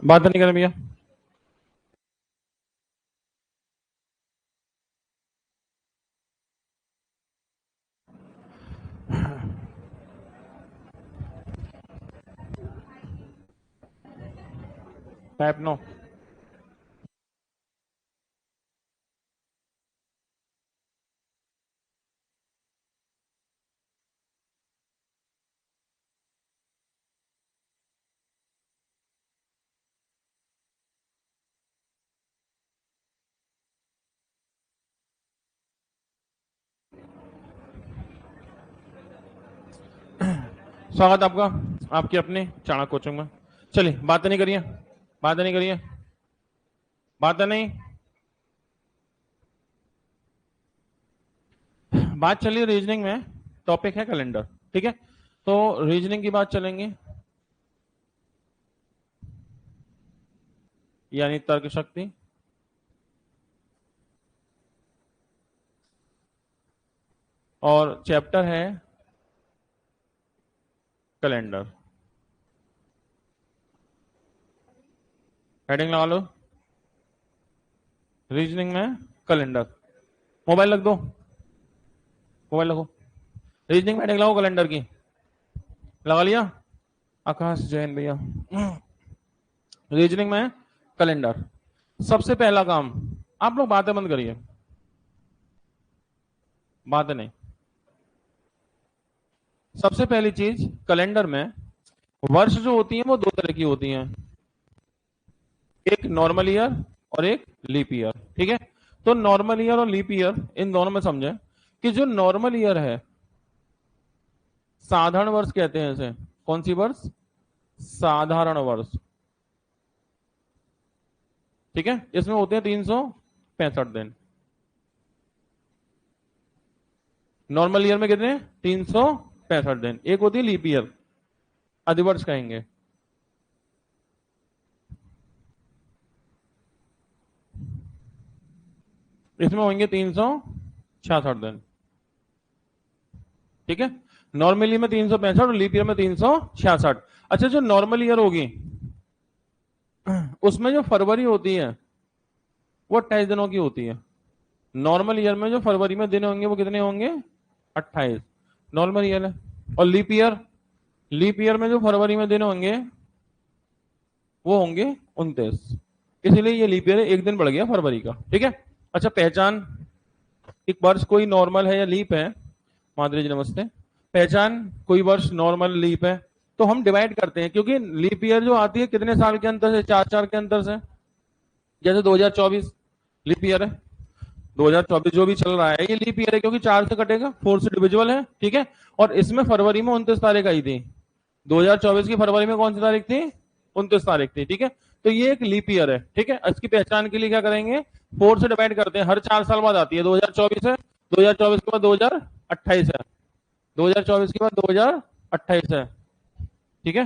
बात नहीं करें भैया। Type no. स्वागत आपका आपकी अपनी चाणक्य कोचिंग में। चलिए बातें नहीं करिए, बातें नहीं करिए, बातें नहीं। बात चलिए रीजनिंग में। टॉपिक है कैलेंडर, ठीक है। तो रीजनिंग की बात चलेंगे, यानी तर्क शक्ति। और चैप्टर है कैलेंडर। हेडिंग लगा लो, रीजनिंग में कैलेंडर। मोबाइल रख दो, मोबाइल रखो। रीजनिंग में हेडिंग लगाओ कैलेंडर की। लगा लिया आकाश जैन भैया। रीजनिंग में कैलेंडर। सबसे पहला काम, आप लोग बातें बंद करिए, बातें नहीं। सबसे पहली चीज, कैलेंडर में वर्ष जो होती है वो दो तरह की होती हैं, एक नॉर्मल ईयर और एक लीप ईयर, ठीक है। तो नॉर्मल ईयर और लीप ईयर, इन दोनों में समझे कि जो नॉर्मल ईयर है, साधारण वर्ष कहते हैं इसे। कौन सी वर्ष? साधारण वर्ष, ठीक है। इसमें होते हैं 365 दिन। नॉर्मल ईयर में कितने? 365 दिन। एक होती है लीप ईयर, अधिवर्ष कहेंगे। इसमें होंगे 366 दिन, ठीक है। नॉर्मली में 365 और लीप ईयर में 366। अच्छा, जो नॉर्मल ईयर होगी उसमें जो फरवरी होती है वो 28 दिनों की होती है। नॉर्मल ईयर में जो फरवरी में दिन होंगे वो कितने होंगे? 28। नॉर्मल ईयर है। और लीप ईयर, लीप ईयर में जो फरवरी में दिन होंगे वो होंगे 29। इसलिए ये लीप ईयर एक दिन बढ़ गया फरवरी का, ठीक है। अच्छा, पहचान, एक वर्ष कोई नॉर्मल है या लीप है। माधुरी जी नमस्ते। पहचान, कोई वर्ष नॉर्मल लीप है तो हम डिवाइड करते हैं, क्योंकि लीप ईयर जो आती है कितने साल के अंतर से? 4 4 के अंतर से। जैसे 2024 लीप ईयर है, 2024 जो भी चल रहा है ये लीप ईयर है, क्योंकि 4 से कटेगा, 4 से डिविजिबल है, ठीक है। और इसमें फरवरी में 29 तारीख आई थी। 2024 की फरवरी में कौन सी तारीख थी? 29 तारीख थी, ठीक है। तो ये एक लीप ईयर है, ठीक है। इसकी पहचान के लिए क्या करेंगे? 4 से डिवाइड करते हैं, हर 4 साल बाद आती है। 2024 है, 2024 के बाद 2028 है, 2024 के बाद 2028 है, ठीक है।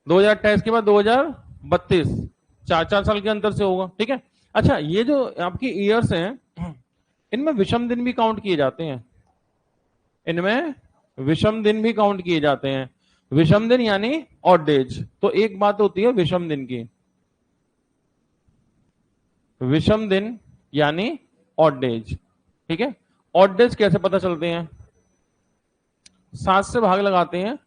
2028 के बाद 2032, 4 4 साल के अंतर से होगा, ठीक है। अच्छा, ये जो आपकी ईयर्स हैं इनमें विषम दिन भी काउंट किए जाते हैं, इनमें विषम दिन भी काउंट किए जाते हैं। विषम दिन यानी ऑड डेज। तो एक बात होती है विषम दिन की, विषम दिन यानी ऑड डेज, ठीक है। ऑड डेज कैसे पता चलते हैं? 7 से भाग लगाते हैं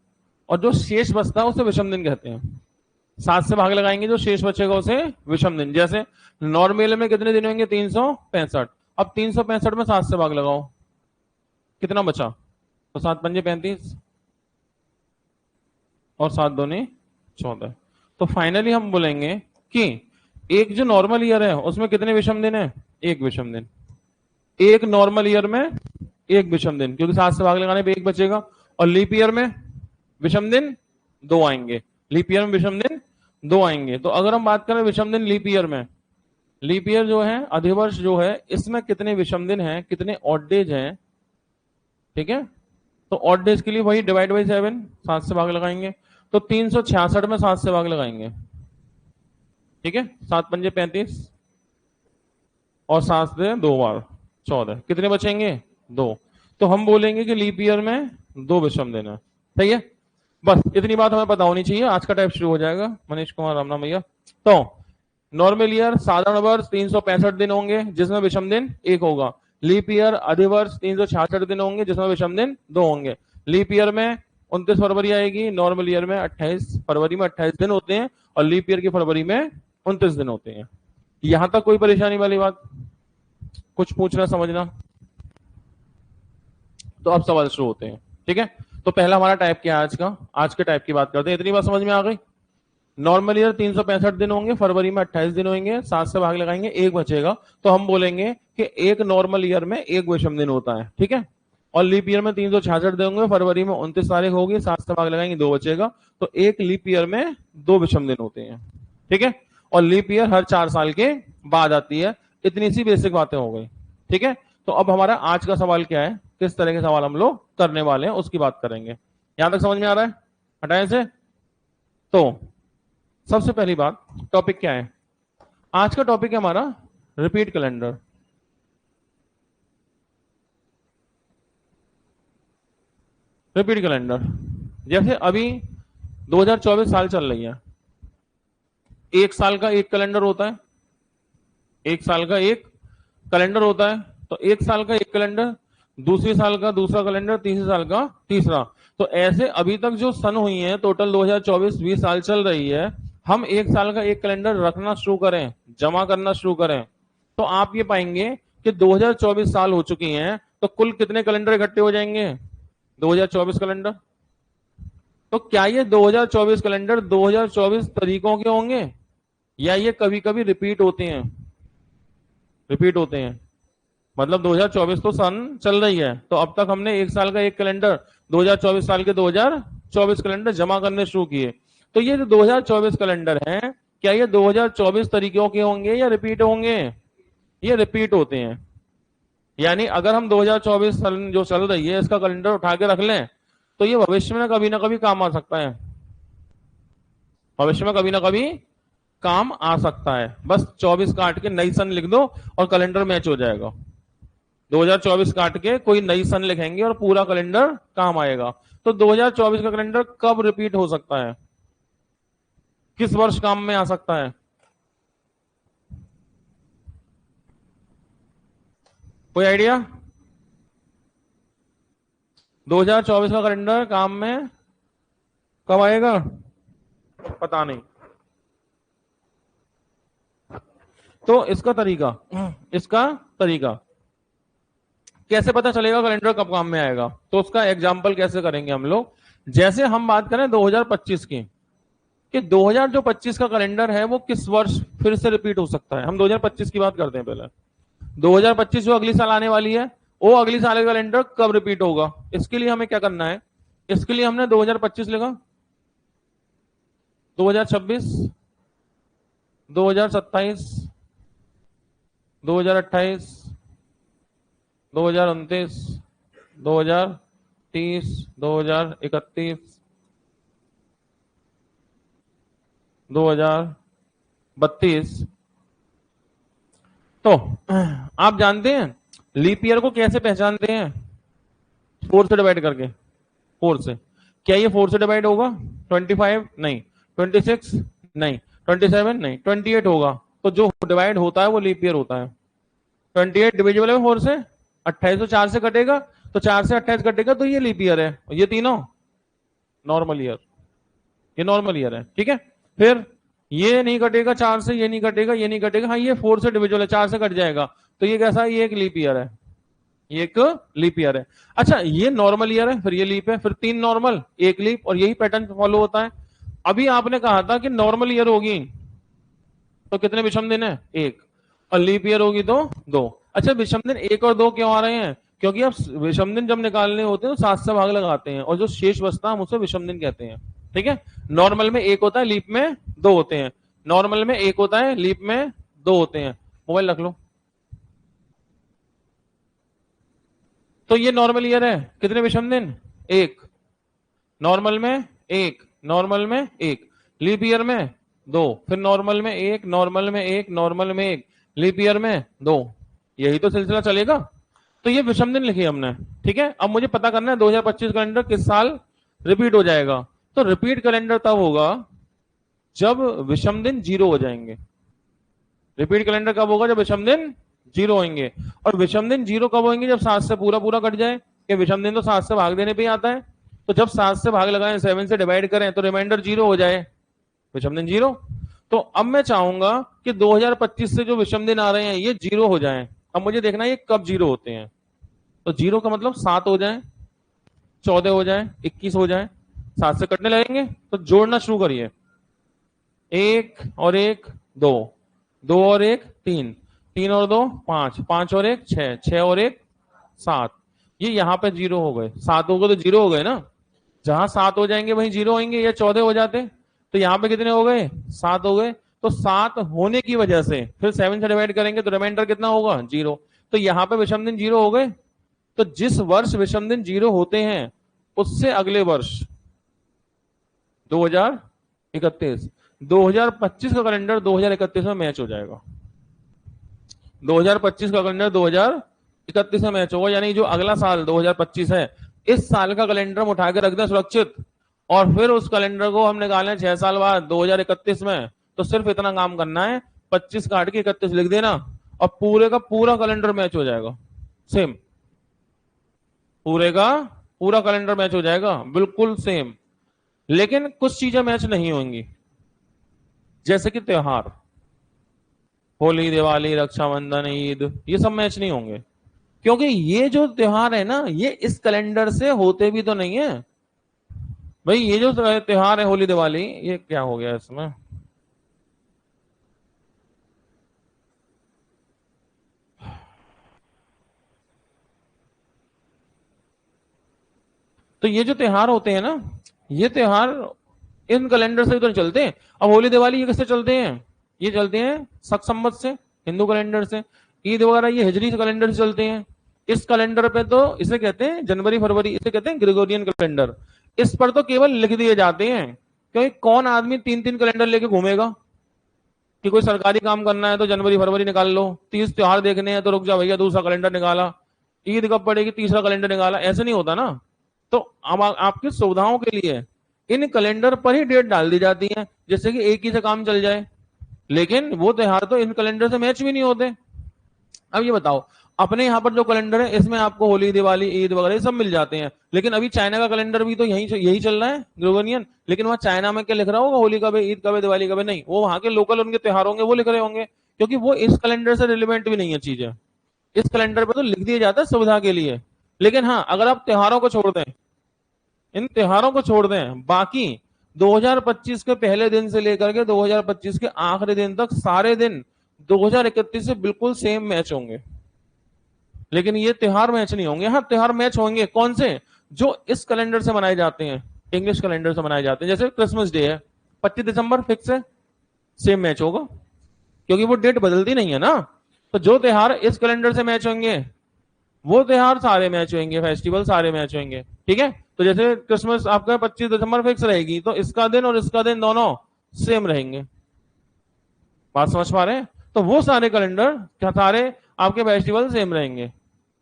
और जो शेष बचता है उसे विषम दिन कहते हैं। 7 से भाग लगाएंगे, जो शेष बचेगा उसे विषम दिन। जैसे नॉर्मल में कितने दिन होंगे? 365। अब 365 में 7 से भाग लगाओ, कितना बचा? तो 7 पंजे 35 और 7 दूनी 14। तो फाइनली हम बोलेंगे कि एक जो नॉर्मल ईयर है उसमें कितने विषम दिन है? एक विषम दिन। एक नॉर्मल ईयर में एक विषम दिन, क्योंकि 7 से भाग लगाने पे एक बचेगा। और लीप ईयर में विषम दिन 2 आएंगे, लीप ईयर में विषम दिन 2 आएंगे। तो अगर हम बात करें विषम दिन लीप ईयर में, लीप ईयर जो है, अधिवर्ष जो है, इसमें कितने विषम दिन हैं, कितने ऑड डेज हैं, ठीक है। तो ऑड डेज के लिए वही डिवाइड बाई 7, 7 से भाग लगाएंगे। तो 366 में 7 से भाग लगाएंगे, ठीक है। 7 पंजे 35 और 7 से 2 बार 14, कितने बचेंगे? 2। तो हम बोलेंगे कि लीप ईयर में 2 विषम दिन है, सही है। बस इतनी बात हमें पता होनी चाहिए। आज का टाइप शुरू हो जाएगा। मनीष कुमार, राम नाम भैया। तो नॉर्मल ईयर साधारण वर्ष 365 दिन होंगे जिसमें विषम दिन 1 होगा। लीप ईयर अधिवर्ष 366 दिन होंगे जिसमें विषम दिन 2 होंगे। लीप ईयर में 29 फरवरी आएगी, नॉर्मल ईयर में 28 फरवरी में 28 दिन होते हैं और लीप ईयर की फरवरी में 29 दिन होते हैं। यहां तक कोई परेशानी वाली बात? कुछ पूछना समझना? तो अब सवाल शुरू होते हैं। ठीक है, तो पहला हमारा टाइप क्या है आज का? आज के टाइप की बात करते हैं। इतनी बात समझ में आ गई? नॉर्मल ईयर 365 दिन होंगे, फरवरी में 28 दिन होंगे, 7 से भाग लगाएंगे, एक बचेगा, तो हम बोलेंगे कि एक नॉर्मल ईयर में एक विषम दिन होता है। ठीक है, और लीप ईयर में 366 दिन होंगे, फरवरी में 29 तारीख होगी, 7 से भाग लगाएंगे, 2 बचेगा, तो एक लीप ईयर में 2 विषम दिन होते हैं। ठीक है, और लीप ईयर हर 4 साल के बाद आती है। इतनी सी बेसिक बातें हो गई। ठीक है, तो अब हमारा आज का सवाल क्या है, किस तरह के सवाल हम लोग करने वाले हैं उसकी बात करेंगे। यहां तक समझ में आ रहा है? हटाए से। तो सबसे पहली बात, टॉपिक क्या है आज का? टॉपिक है हमारा रिपीट कैलेंडर। रिपीट कैलेंडर, जैसे अभी 2024 साल चल रही है, एक साल का एक कैलेंडर होता है, एक साल का एक कैलेंडर होता है, तो एक साल का एक कैलेंडर, दूसरी साल का दूसरा कैलेंडर, तीसरे साल का तीसरा। तो ऐसे अभी तक जो सन हुई है टोटल 2024 20 साल चल रही है, हम एक साल का एक कैलेंडर रखना शुरू करें, जमा करना शुरू करें, तो आप ये पाएंगे कि 2024 साल हो चुकी हैं, तो कुल कितने कैलेंडर इकट्ठे हो जाएंगे? 2024 कैलेंडर। तो क्या ये 2024 कैलेंडर 2024 तरीकों के होंगे या ये कभी कभी रिपीट होते हैं? रिपीट होते हैं, मतलब 2024 तो सन चल रही है, तो अब तक हमने एक साल का एक कैलेंडर, 2024 साल के 2024 कैलेंडर जमा करने शुरू किए। तो ये जो 2024 कैलेंडर है, क्या ये 2024 तरीकों के होंगे या रिपीट होंगे? ये रिपीट होते हैं। यानी अगर हम 2024 सन जो चल रही है इसका कैलेंडर उठा के रख लें, तो ये भविष्य में कभी ना कभी काम आ सकता है। भविष्य में कभी ना कभी काम आ सकता है। बस 24 काट के नई सन लिख दो और कैलेंडर मैच हो जाएगा। 2024 काट के कोई नई सन लिखेंगे और पूरा कैलेंडर काम आएगा। तो 2024 का कैलेंडर कब रिपीट हो सकता है, किस वर्ष काम में आ सकता है? कोई आइडिया? 2024 का कैलेंडर काम में कब आएगा? पता नहीं। तो इसका तरीका कैसे पता चलेगा कैलेंडर कब काम में आएगा? तो उसका एग्जाम्पल कैसे करेंगे हम लोग? जैसे हम बात करें 2025 की, कि 2025 का कैलेंडर है वो किस वर्ष फिर से रिपीट हो सकता है। हम 2025 की बात करते हैं पहले। 2025 जो अगली साल आने वाली है, वो अगली साल का कैलेंडर कब रिपीट होगा? इसके लिए हमें क्या करना है? इसके लिए हमने 2025 लिखा, 2026, 2027, 2028, 2029, 2030, 2031, 2032। तो आप जानते हैं लीप ईयर को कैसे पहचानते हैं? 4 से डिवाइड करके। 4 से। क्या ये 4 से डिवाइड होगा? 25 नहीं, 26 नहीं, 27 नहीं, 28 होगा। तो जो डिवाइड होता है वो लीप ईयर होता है। 28 डिविजिबल है 4 से, 28 तो 4 से कटेगा, तो 4 से 28 कटेगा, तो ये लीप ईयर है। ये तीनों नॉर्मल ईयर, ये नॉर्मल ईयर है। ठीक है, फिर ये नहीं कटेगा 4 से, ये नहीं कटेगा, ये नहीं कटेगा, हाँ ये 4 से डिविजिबल है, 4 से कट जाएगा, तो ये कैसा है? ये एक लीप ईयर है, ये एक लीप ईयर है। अच्छा, ये नॉर्मल ईयर है, फिर ये लीप है, फिर 3 नॉर्मल, 1 लीप, और यही पैटर्न फॉलो होता है। अभी आपने कहा था कि नॉर्मल ईयर होगी तो कितने विषम दिन है? 1, और लीप ईयर होगी तो 2। अच्छा, विषम दिन 1 और 2 क्यों आ रहे हैं? क्योंकि अब विषम दिन जब निकालने होते हैं तो 7 से भाग लगाते हैं, और जो शेष बचता है हम उसे विषम दिन कहते हैं। ठीक है, नॉर्मल में 1 होता है, लीप में 2 होते हैं। नॉर्मल में 1 होता है, लीप में 2 होते हैं। मोबाइल रख लो। तो ये नॉर्मल ईयर है, कितने विषम दिन? 1। नॉर्मल में 1, नॉर्मल में 1, लीप ईयर में 2, फिर नॉर्मल में 1, नॉर्मल में 1, नॉर्मल में 1, लीप ईयर में 2। यही तो सिलसिला चलेगा। तो ये विषम दिन लिखे हमने। ठीक है, अब मुझे पता करना है 2025 कैलेंडर किस साल रिपीट हो जाएगा। तो रिपीट कैलेंडर तब होगा जब विषम दिन 0 हो जाएंगे। रिपीट कैलेंडर कब होगा? जब विषम दिन 0 होंगे। और विषम दिन 0 कब होंगे? जब 7 से पूरा पूरा कट जाए, कि विषम दिन तो 7 से भाग देने पे ही आता है। तो जब 7 से भाग लगाएं, 7 से डिवाइड करें, तो रिमाइंडर 0 हो जाए, विषम दिन 0। तो अब मैं चाहूंगा कि 2025 से जो विषम दिन आ रहे हैं ये 0 हो जाएं। अब मुझे देखना है ये कब 0 होते हैं। तो 0 का मतलब 7 हो जाए, 14 हो जाए, 21 हो जाए, 7 से कटने लगेंगे। तो जोड़ना शुरू करिए। 1 और 1 2, 2 और 1 3, 3 और 2 5, 5 और 1 6, 6 और 1 7। ये यहाँ पे 0 हो गए, 7 हो गए तो 0 हो गए ना। जहां 7 हो जाएंगे वहीं 0 होंगे, या 14 हो जाते। तो यहाँ पे कितने हो गए? 7 हो गए। तो 7 होने की वजह से फिर 7 से डिवाइड करेंगे तो रिमाइंडर कितना होगा? 0। तो यहाँ पे विषम दिन 0 हो गए। तो जिस वर्ष विषम दिन 0 होते हैं उससे अगले वर्ष 2031, 2025 का कैलेंडर 2031 में मैच हो जाएगा। 2025 का कैलेंडर 2031 में मैच होगा। यानी जो अगला साल 2025 है, इस साल का कैलेंडर हम उठा के रख दें सुरक्षित, और फिर उस कैलेंडर को हम निकालें 6 साल बाद 2031 में। तो सिर्फ इतना काम करना है, 25 काट के 31 लिख देना, और पूरे का पूरा कैलेंडर मैच हो जाएगा। सेम, पूरे का पूरा कैलेंडर मैच हो जाएगा, बिल्कुल सेम। लेकिन कुछ चीजें मैच नहीं होंगी, जैसे कि त्योहार, होली, दिवाली, रक्षाबंधन, ईद, ये सब मैच नहीं होंगे। क्योंकि ये जो त्योहार है ना, ये इस कैलेंडर से होते भी तो नहीं है भाई। ये जो त्योहार है होली दिवाली, ये क्या हो गया इसमें? तो ये जो त्योहार होते हैं ना, ये त्योहार इन कैलेंडर से तो चलते हैं। अब होली दिवाली ये किससे चलते हैं? ये चलते हैं शक संवत से, हिंदू कैलेंडर से। ईद वगैरह ये हिजरी कैलेंडर से चलते हैं। इस कैलेंडर पे तो इसे कहते हैं जनवरी फरवरी, इसे कहते हैं ग्रेगोरियन कैलेंडर। इस पर तो केवल लिख दिए जाते हैं, क्योंकि कौन आदमी 3-3 कैलेंडर लेके घूमेगा? कि कोई सरकारी काम करना है तो जनवरी फरवरी निकाल लो, 30 त्योहार देखने हैं तो रुक जा भैया दूसरा कैलेंडर निकाला, ईद कब पड़ेगी तीसरा कैलेंडर निकाला। ऐसे नहीं होता ना। तो अब आपकी सुविधाओं के लिए इन कैलेंडर पर ही डेट डाल दी जाती है, जिससे कि एक ही से काम चल जाए। लेकिन वो त्योहार तो इन कैलेंडर से मैच भी नहीं होते। अब ये बताओ, अपने यहाँ पर जो कैलेंडर है इसमें आपको होली दिवाली ईद वगैरह सब मिल जाते हैं। लेकिन अभी चाइना का कैलेंडर भी तो यही चल रहा है, ग्रेगोरियन। लेकिन वहां चाइना में क्या लिख रहा होगा? होली कब है, ईद कब है, दिवाली कब है? नहीं, वो वहां के लोकल उनके त्योहार होंगे वो लिख रहे होंगे, क्योंकि वो इस कैलेंडर से रिलेवेंट भी नहीं है चीजें। इस कैलेंडर पर तो लिख दिया जाता है सुविधा के लिए। लेकिन हाँ, अगर आप त्योहारों को छोड़ दें, इन त्योहारों को छोड़ दें, बाकी 2025 के पहले दिन से लेकर के 2025 के आखिरी दिन तक सारे दिन 2031 से बिल्कुल सेम मैच होंगे। लेकिन ये त्योहार मैच नहीं होंगे। हाँ, त्योहार मैच होंगे कौन से? जो इस कैलेंडर से मनाए जाते हैं, इंग्लिश कैलेंडर से मनाए जाते हैं। जैसे क्रिसमस डे है 25 दिसंबर, फिक्स है, सेम मैच होगा, क्योंकि वो डेट बदलती नहीं है ना। तो जो त्योहार इस कैलेंडर से मैच होंगे वो त्योहार सारे मैच होंगे, फेस्टिवल सारे मैच होंगे। ठीक है, तो जैसे क्रिसमस आपका 25 दिसंबर फिक्स रहेगी, तो इसका दिन और इसका दिन दोनों सेम रहेंगे। बात समझ पा रहे हैं? तो वो सारे कैलेंडर क्या, सारे आपके फेस्टिवल सेम रहेंगे।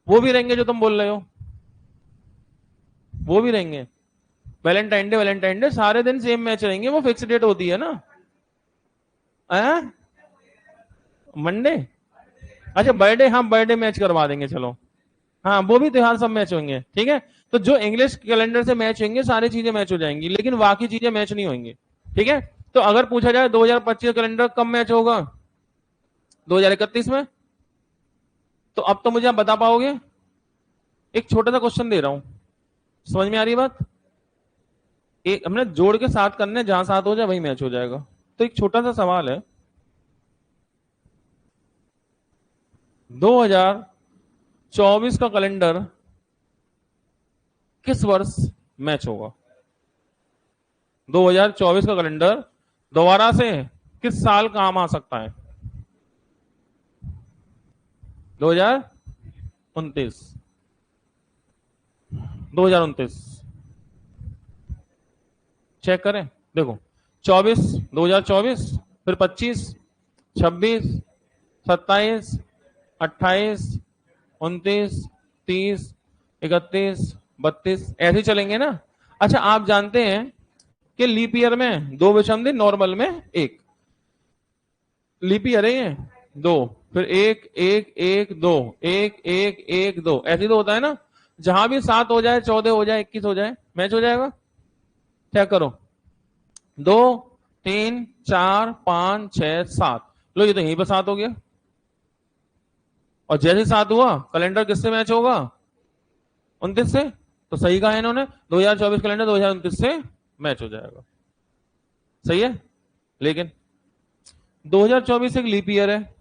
वो भी रहेंगे जो तुम बोल रहे हो, वो भी रहेंगे। वैलेंटाइन डे सारे दिन सेम मैच रहेंगे, वो फिक्स डेट होती है ना। मंडे, अच्छा बर्थडे, हाँ बर्थडे मैच करवा देंगे चलो। हाँ, वो भी त्योहार सब मैच होंगे। ठीक है, तो जो इंग्लिश कैलेंडर से मैच होंगे सारी चीजें मैच हो जाएंगी, लेकिन बाकी चीजें मैच नहीं होंगी। ठीक है, तो अगर पूछा जाए 2025 कैलेंडर कब मैच होगा? 2031 में। तो अब तो मुझे आप बता पाओगे? एक छोटा सा क्वेश्चन दे रहा हूं, समझ में आ रही बात? एक हमने जोड़ के साथ करने, जहां साथ हो जाए वही मैच हो जाएगा। तो एक छोटा सा सवाल है, 2024 का कैलेंडर किस वर्ष मैच होगा? 2024 का कैलेंडर दोबारा से किस साल काम आ सकता है? 2029, 2029 चेक करें। देखो, 24, 2024, फिर 25, 26, 27, 28, 29, 30, 31, 32, ऐसे ही चलेंगे ना। अच्छा, आप जानते हैं कि लीप ईयर में 2 विषम दिन, नॉर्मल में 1। लीप ईयर है ये 2, फिर 1 1 1 2, 1 1 1 2, ऐसे तो होता है ना। जहां भी 7 हो जाए, 14 हो जाए, 21 हो जाए, मैच हो जाएगा। चेक करो, 2 3 4 5 6 7, लो ये तो यहीं पर 7 हो गया। और जैसे 7 हुआ, कैलेंडर किससे मैच होगा? 29 से। तो सही कहा है इन्होंने, 2024 कैलेंडर 2029 से मैच हो जाएगा। सही है। लेकिन 2024 एक लीप ईयर है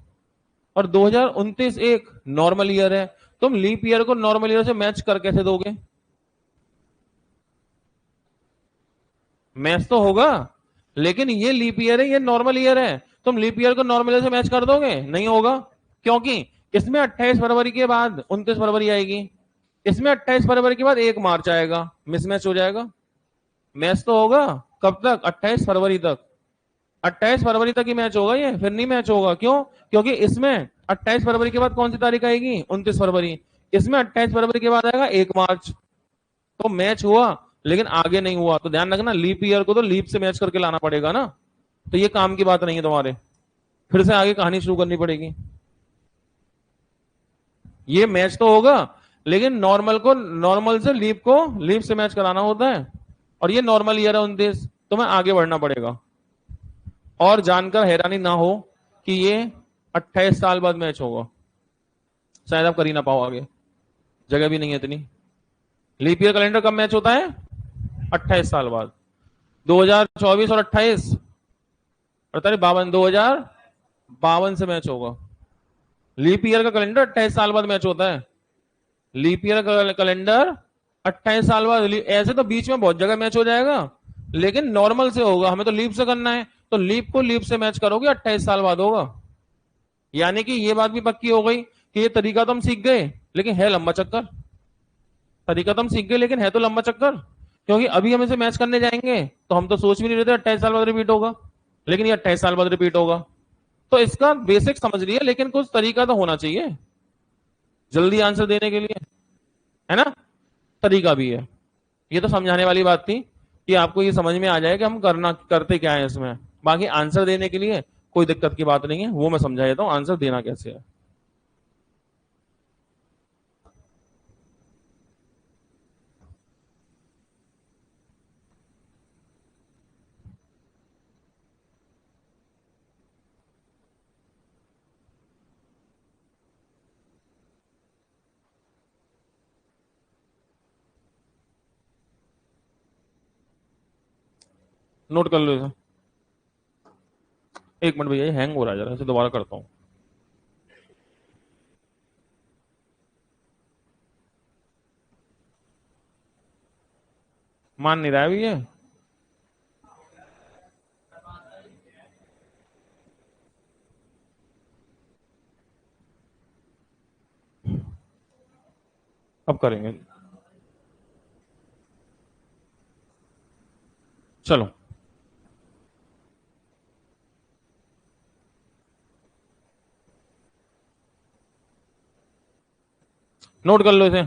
और 2029 एक नॉर्मल ईयर है। तुम लीप ईयर को नॉर्मल ईयर से मैच कर कैसे दोगे? मैच तो होगा, लेकिन ये लीप ईयर है, ये नॉर्मल ईयर है। तुम लीप ईयर को नॉर्मल ईयर से मैच कर दोगे? नहीं होगा। क्योंकि इसमें 28 फरवरी के बाद 29 फरवरी आएगी, इसमें 28 फरवरी के बाद 1 मार्च आएगा, मिसमैच हो जाएगा। मैच तो होगा कब तक? 28 फरवरी तक। 28 फरवरी तक ही मैच होगा ये, फिर नहीं मैच होगा। क्यों? क्योंकि इसमें 28 फरवरी के बाद कौन सी तारीख आएगी? 29 फरवरी। इसमें 28 फरवरी के बाद आएगा 1 मार्च। तो मैच हुआ, लेकिन आगे नहीं हुआ। तो ध्यान रखना, लीप ईयर को तो लीप से मैच करके लाना पड़ेगा ना। तो ये काम की बात नहीं है तुम्हारे, फिर से आगे कहानी शुरू करनी पड़ेगी। ये मैच तो होगा, लेकिन नॉर्मल को नॉर्मल से लीप को लीप से मैच कराना होता है। और ये नॉर्मल ईयर है 29, तो मैं आगे बढ़ना पड़ेगा। और जानकर हैरानी ना हो कि ये 28 साल बाद मैच होगा, शायद आप कर ही ना पाओ, आगे जगह भी नहीं है इतनी। लीप ईयर कैलेंडर कब मैच होता है? 28 साल बाद। 2024 और 28 अड़तालीस 52, 2052 से मैच होगा। लीप ईयर का कैलेंडर 28 साल बाद मैच होता है। लीप ईयर का कैलेंडर 28 साल बाद। ऐसे तो बीच में बहुत जगह मैच हो जाएगा, लेकिन नॉर्मल से होगा। हमें तो लीप से करना है, तो लीप को लीप से मैच करोगे, 28 साल बाद होगा। यानी कि ये बात भी पक्की हो गई कि ये तरीका तो हम सीख गए, लेकिन है लंबा चक्कर। तरीका तो हम सीख गए, लेकिन है तो लंबा चक्कर। क्योंकि अभी हम इसे मैच करने जाएंगे तो हम तो सोच भी नहीं रहे थे 28 साल बाद रिपीट होगा, लेकिन ये 28 साल बाद रिपीट होगा। तो इसका बेसिक समझ लिया, लेकिन कुछ तरीका तो होना चाहिए जल्दी आंसर देने के लिए, है ना। तरीका भी है। ये तो समझाने वाली बात थी कि आपको ये समझ में आ जाए कि हम करते क्या है इसमें। बाकी आंसर देने के लिए कोई दिक्कत की बात नहीं है, वो मैं समझा देता हूं आंसर देना कैसे है। नोट कर लो इसे। एक मिनट भैया, ये हैंग हो रहा है जरा, इसे दोबारा करता हूं। मान नहीं रहा है अभी ये। अब करेंगे, चलो। नोट कर लो इसे।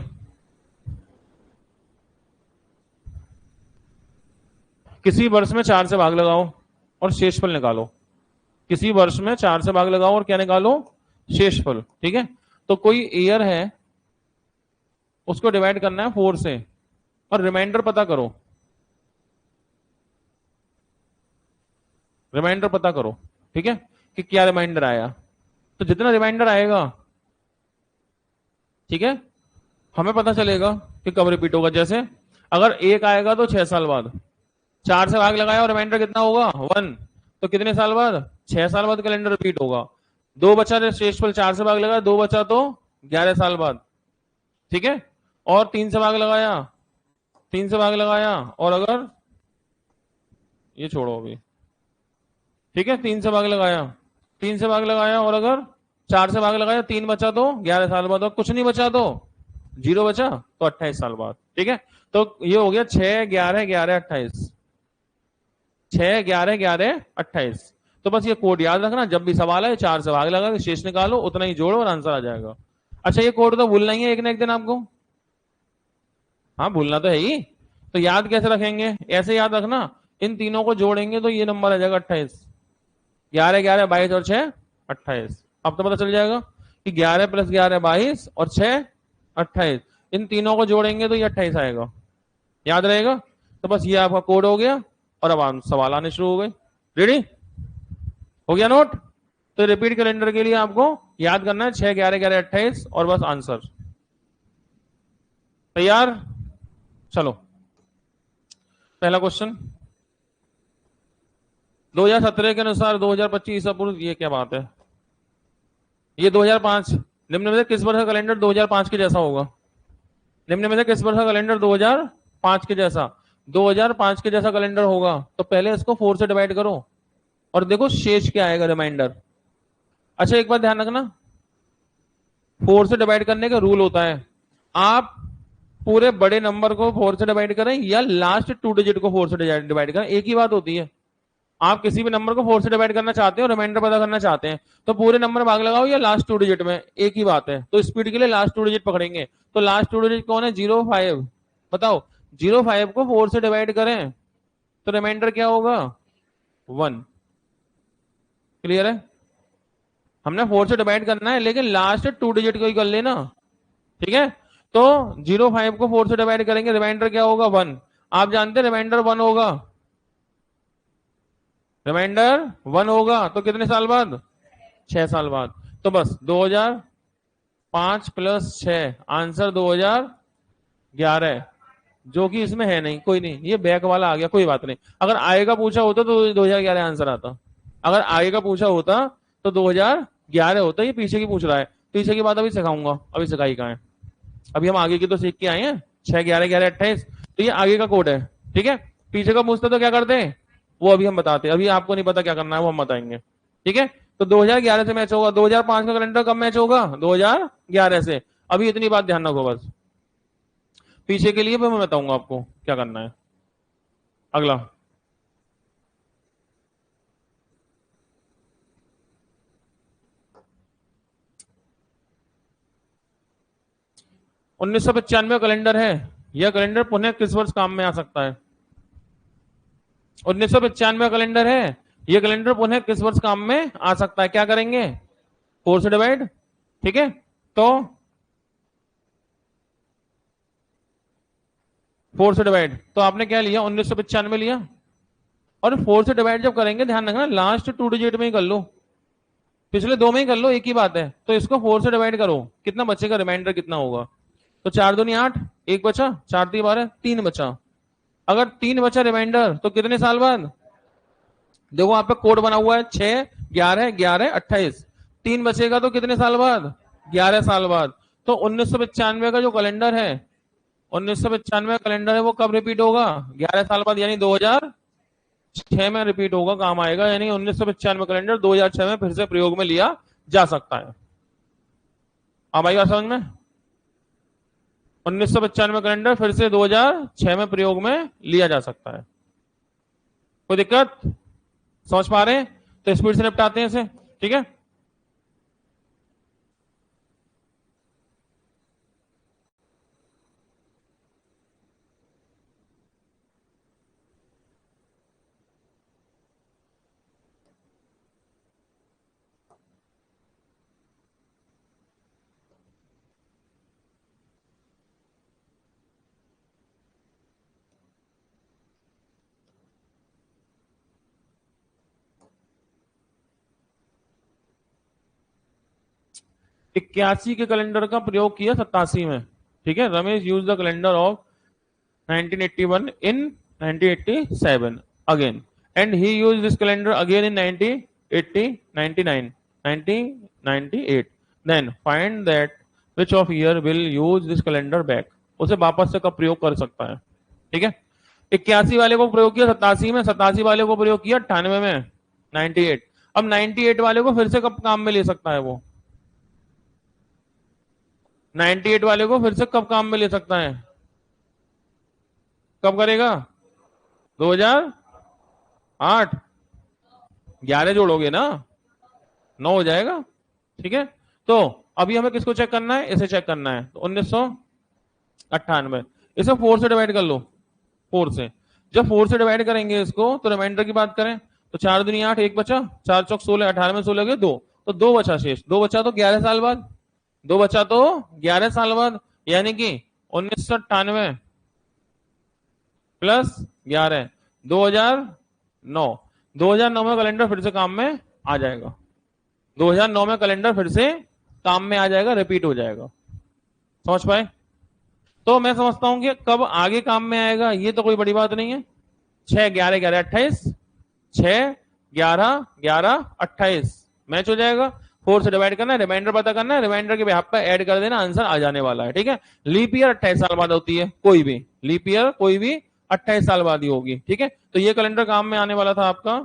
किसी वर्ष में 4 से भाग लगाओ और शेषफल निकालो। किसी वर्ष में 4 से भाग लगाओ और क्या निकालो? शेषफल। ठीक है। तो कोई ईयर है, उसको डिवाइड करना है 4 से, और रिमाइंडर पता करो। रिमाइंडर पता करो, ठीक है, कि क्या रिमाइंडर आया। तो जितना रिमाइंडर आएगा, ठीक है, हमें पता चलेगा कि कब रिपीट होगा। जैसे अगर 1 आएगा तो 6 साल बाद, 4 से भाग लगाया और रिमाइंडर कितना होगा? 1, तो कितने साल बाद? 6 साल बाद कैलेंडर रिपीट होगा। 2 बचा शेषफल, 4 से भाग लगाया, 2 बचा तो 11 साल बाद। ठीक है। और 3 से भाग लगाया, 3 से भाग लगाया, और अगर ये छोड़ो अभी, ठीक है, 3 से भाग लगाया, 3 से भाग लगाया, और अगर 4 से भाग लगाया, 3 बचा तो 11 साल बाद, और कुछ नहीं बचा तो 0 बचा तो 28 साल बाद। ठीक है। तो ये हो गया 6 11 11 28, 6 11 11 28। तो बस ये कोड याद रखना, जब भी सवाल है 4 से भाग लगा शेष निकालो, उतना ही जोड़ो और आंसर आ जाएगा। अच्छा, ये कोड तो भूलना ही है एक ना एक दिन आपको। हाँ, भूलना तो है ही। तो याद कैसे रखेंगे? ऐसे याद रखना इन तीनों को जोड़ेंगे तो ये नंबर आ जाएगा 28। 11 11 22 और 6 28। अब तो पता चल जाएगा कि 11 + 11 22 और 6 28। इन तीनों को जोड़ेंगे तो ये 28 आएगा। याद रहेगा? तो बस ये आपका कोड हो गया और अब सवाल आने शुरू हो गए। रेडी? हो गया नोट? तो रिपीट कैलेंडर के लिए आपको याद करना है 6 11 11 28 और बस आंसर। तैयार? चलो पहला क्वेश्चन। 2017 के अनुसार 2025 ईसा पूर्व, ये क्या बात है? ये 2005, निम्न में से किस वर्ष का कैलेंडर 2005 के जैसा होगा? निम्न में से किस वर्ष का कैलेंडर 2005 के जैसा? 2005 के जैसा कैलेंडर होगा तो पहले इसको 4 से डिवाइड करो और देखो शेष क्या आएगा, रिमाइंडर। अच्छा एक बात ध्यान रखना, 4 से डिवाइड करने का रूल होता है, आप पूरे बड़े नंबर को 4 से डिवाइड करें या लास्ट 2 डिजिट को 4 से डिवाइड करें, एक ही बात होती है। आप किसी भी नंबर को 4 से डिवाइड करना चाहते हो, रिमाइंडर पता करना चाहते हैं, तो पूरे नंबर भाग लगाओ या लास्ट 2 डिजिट में, एक ही बात है। तो स्पीड के लिए लास्ट 2 डिजिट पकड़ेंगे। तो लास्ट 2 डिजिट कौन है? 05। बताओ 05 को 4 से डिवाइड करें तो रिमाइंडर क्या होगा? 1। क्लियर है? हमने 4 से डिवाइड करना है लेकिन लास्ट 2 डिजिट को ही कर लेना। ठीक है? तो 05 को 4 से डिवाइड करेंगे, रिमाइंडर क्या होगा? 1। आप जानते हैं रिमाइंडर 1 होगा। रिमाइंडर 1 होगा तो कितने साल बाद? 6 साल बाद। तो बस 2005 + 6 आंसर 2011, जो कि इसमें है नहीं। कोई नहीं, ये बैक वाला आ गया, कोई बात नहीं। अगर आगे का पूछा होता तो 2011 आंसर आता। अगर आगे का पूछा होता तो 2011 होता। ये पीछे की पूछ रहा है, पीछे की बात अभी सिखाऊंगा, अभी सिखाई कहाँ है। अभी हम आगे की तो सीख के आए हैं। 6 11 11 28, तो ये आगे का कोड है। ठीक है? पीछे का पूछते तो क्या करते हैं वो अभी हम बताते हैं। अभी आपको नहीं पता क्या करना है, वो हम बताएंगे। ठीक है? तो 2011 से मैच होगा। 2005 का कैलेंडर कब मैच होगा? 2011 से। अभी इतनी बात ध्यान रखो बस, पीछे के लिए मैं बताऊंगा आपको क्या करना है। अगला 1995 कैलेंडर है। यह कैलेंडर पुनः किस वर्ष काम में आ सकता है? 1995 कैलेंडर है, यह कैलेंडर पुनः किस वर्ष काम में आ सकता है? क्या करेंगे? 4 से डिवाइड। ठीक है? तो 4 से डिवाइड, तो आपने क्या लिया? 1995 लिया। और 4 से डिवाइड जब करेंगे, ध्यान रखना लास्ट 2 डिजिट में ही कर लो, पिछले 2 में ही कर लो, एक ही बात है। तो इसको 4 से डिवाइड करो, कितना बचेगा? रिमाइंडर कितना होगा? तो 4 दूनी 8, 1 बचा, 4 3 12, 3 बचा। अगर 3 बचा रिमाइंडर तो कितने साल बाद? देखो वहां पे कोड बना हुआ है 6 11 11 28। 3 बचेगा तो कितने साल बाद? 11 साल बाद। तो 1995 का जो कैलेंडर है, 1995 कैलेंडर है, वो कब रिपीट होगा? 11 साल बाद, यानी 2006 में रिपीट होगा, काम आएगा। यानी 1995 कैलेंडर 2006 में फिर से प्रयोग में लिया जा सकता है। अब आई बात समझ में? 1995 कैलेंडर फिर से 2006 में प्रयोग में लिया जा सकता है। कोई दिक्कत? समझ पा रहे हैं? तो स्पीड से निपटाते हैं इसे। ठीक है? इक्यासी के कैलेंडर का प्रयोग किया 87 में। ठीक है? Ramesh use the calendar of 1981 in 1987 again, and he used this calendar again in 1980 99 1998. Then find that which of year will use this calendar back. उसे वापस से कब प्रयोग कर सकता है? ठीक है? 81 वाले को प्रयोग किया 87 में, 87 वाले को प्रयोग किया 98 में 98। अब 98 वाले को फिर से कब काम में ले सकता है? वो 98 वाले को फिर से कब काम में ले सकता है? कब करेगा? 2008। 11 जोड़ोगे ना, 9 हो जाएगा। ठीक है? तो अभी हमें किसको चेक करना है? इसे चेक करना है। तो 1998, इसे 4 से डिवाइड कर लो, 4 से। जब 4 से डिवाइड करेंगे इसको तो रिमाइंडर की बात करें तो 4 दूनी 8, 1 बचा, 4 चौक 16, 18 में 16 गए 2, तो 2 बचा शेष, 2 बचा तो 11 साल बाद, 2 बचा तो 11 साल बाद, यानी कि 1998 प्लस 11 2009। 2009 में कैलेंडर फिर से काम में आ जाएगा, 2009 में कैलेंडर फिर से काम में आ जाएगा, रिपीट हो जाएगा। समझ पाए? तो मैं समझता हूं कि कब आगे काम में आएगा ये तो कोई बड़ी बात नहीं है। 6 11 11 28, 6 11 11 28 मैच हो जाएगा। 4 से डिवाइड करना है, रिमाइंडर पता करना है, रिमाइंडर के बिहाफ पे ऐड कर देना, आंसर आ जाने वाला है। ठीक है, लीप ईयर 28 साल बाद होती है, कोई भी लीप ईयर कोई भी 28 साल बाद ही होगी। ठीक है, तो ये कैलेंडर काम में आने वाला था आपका।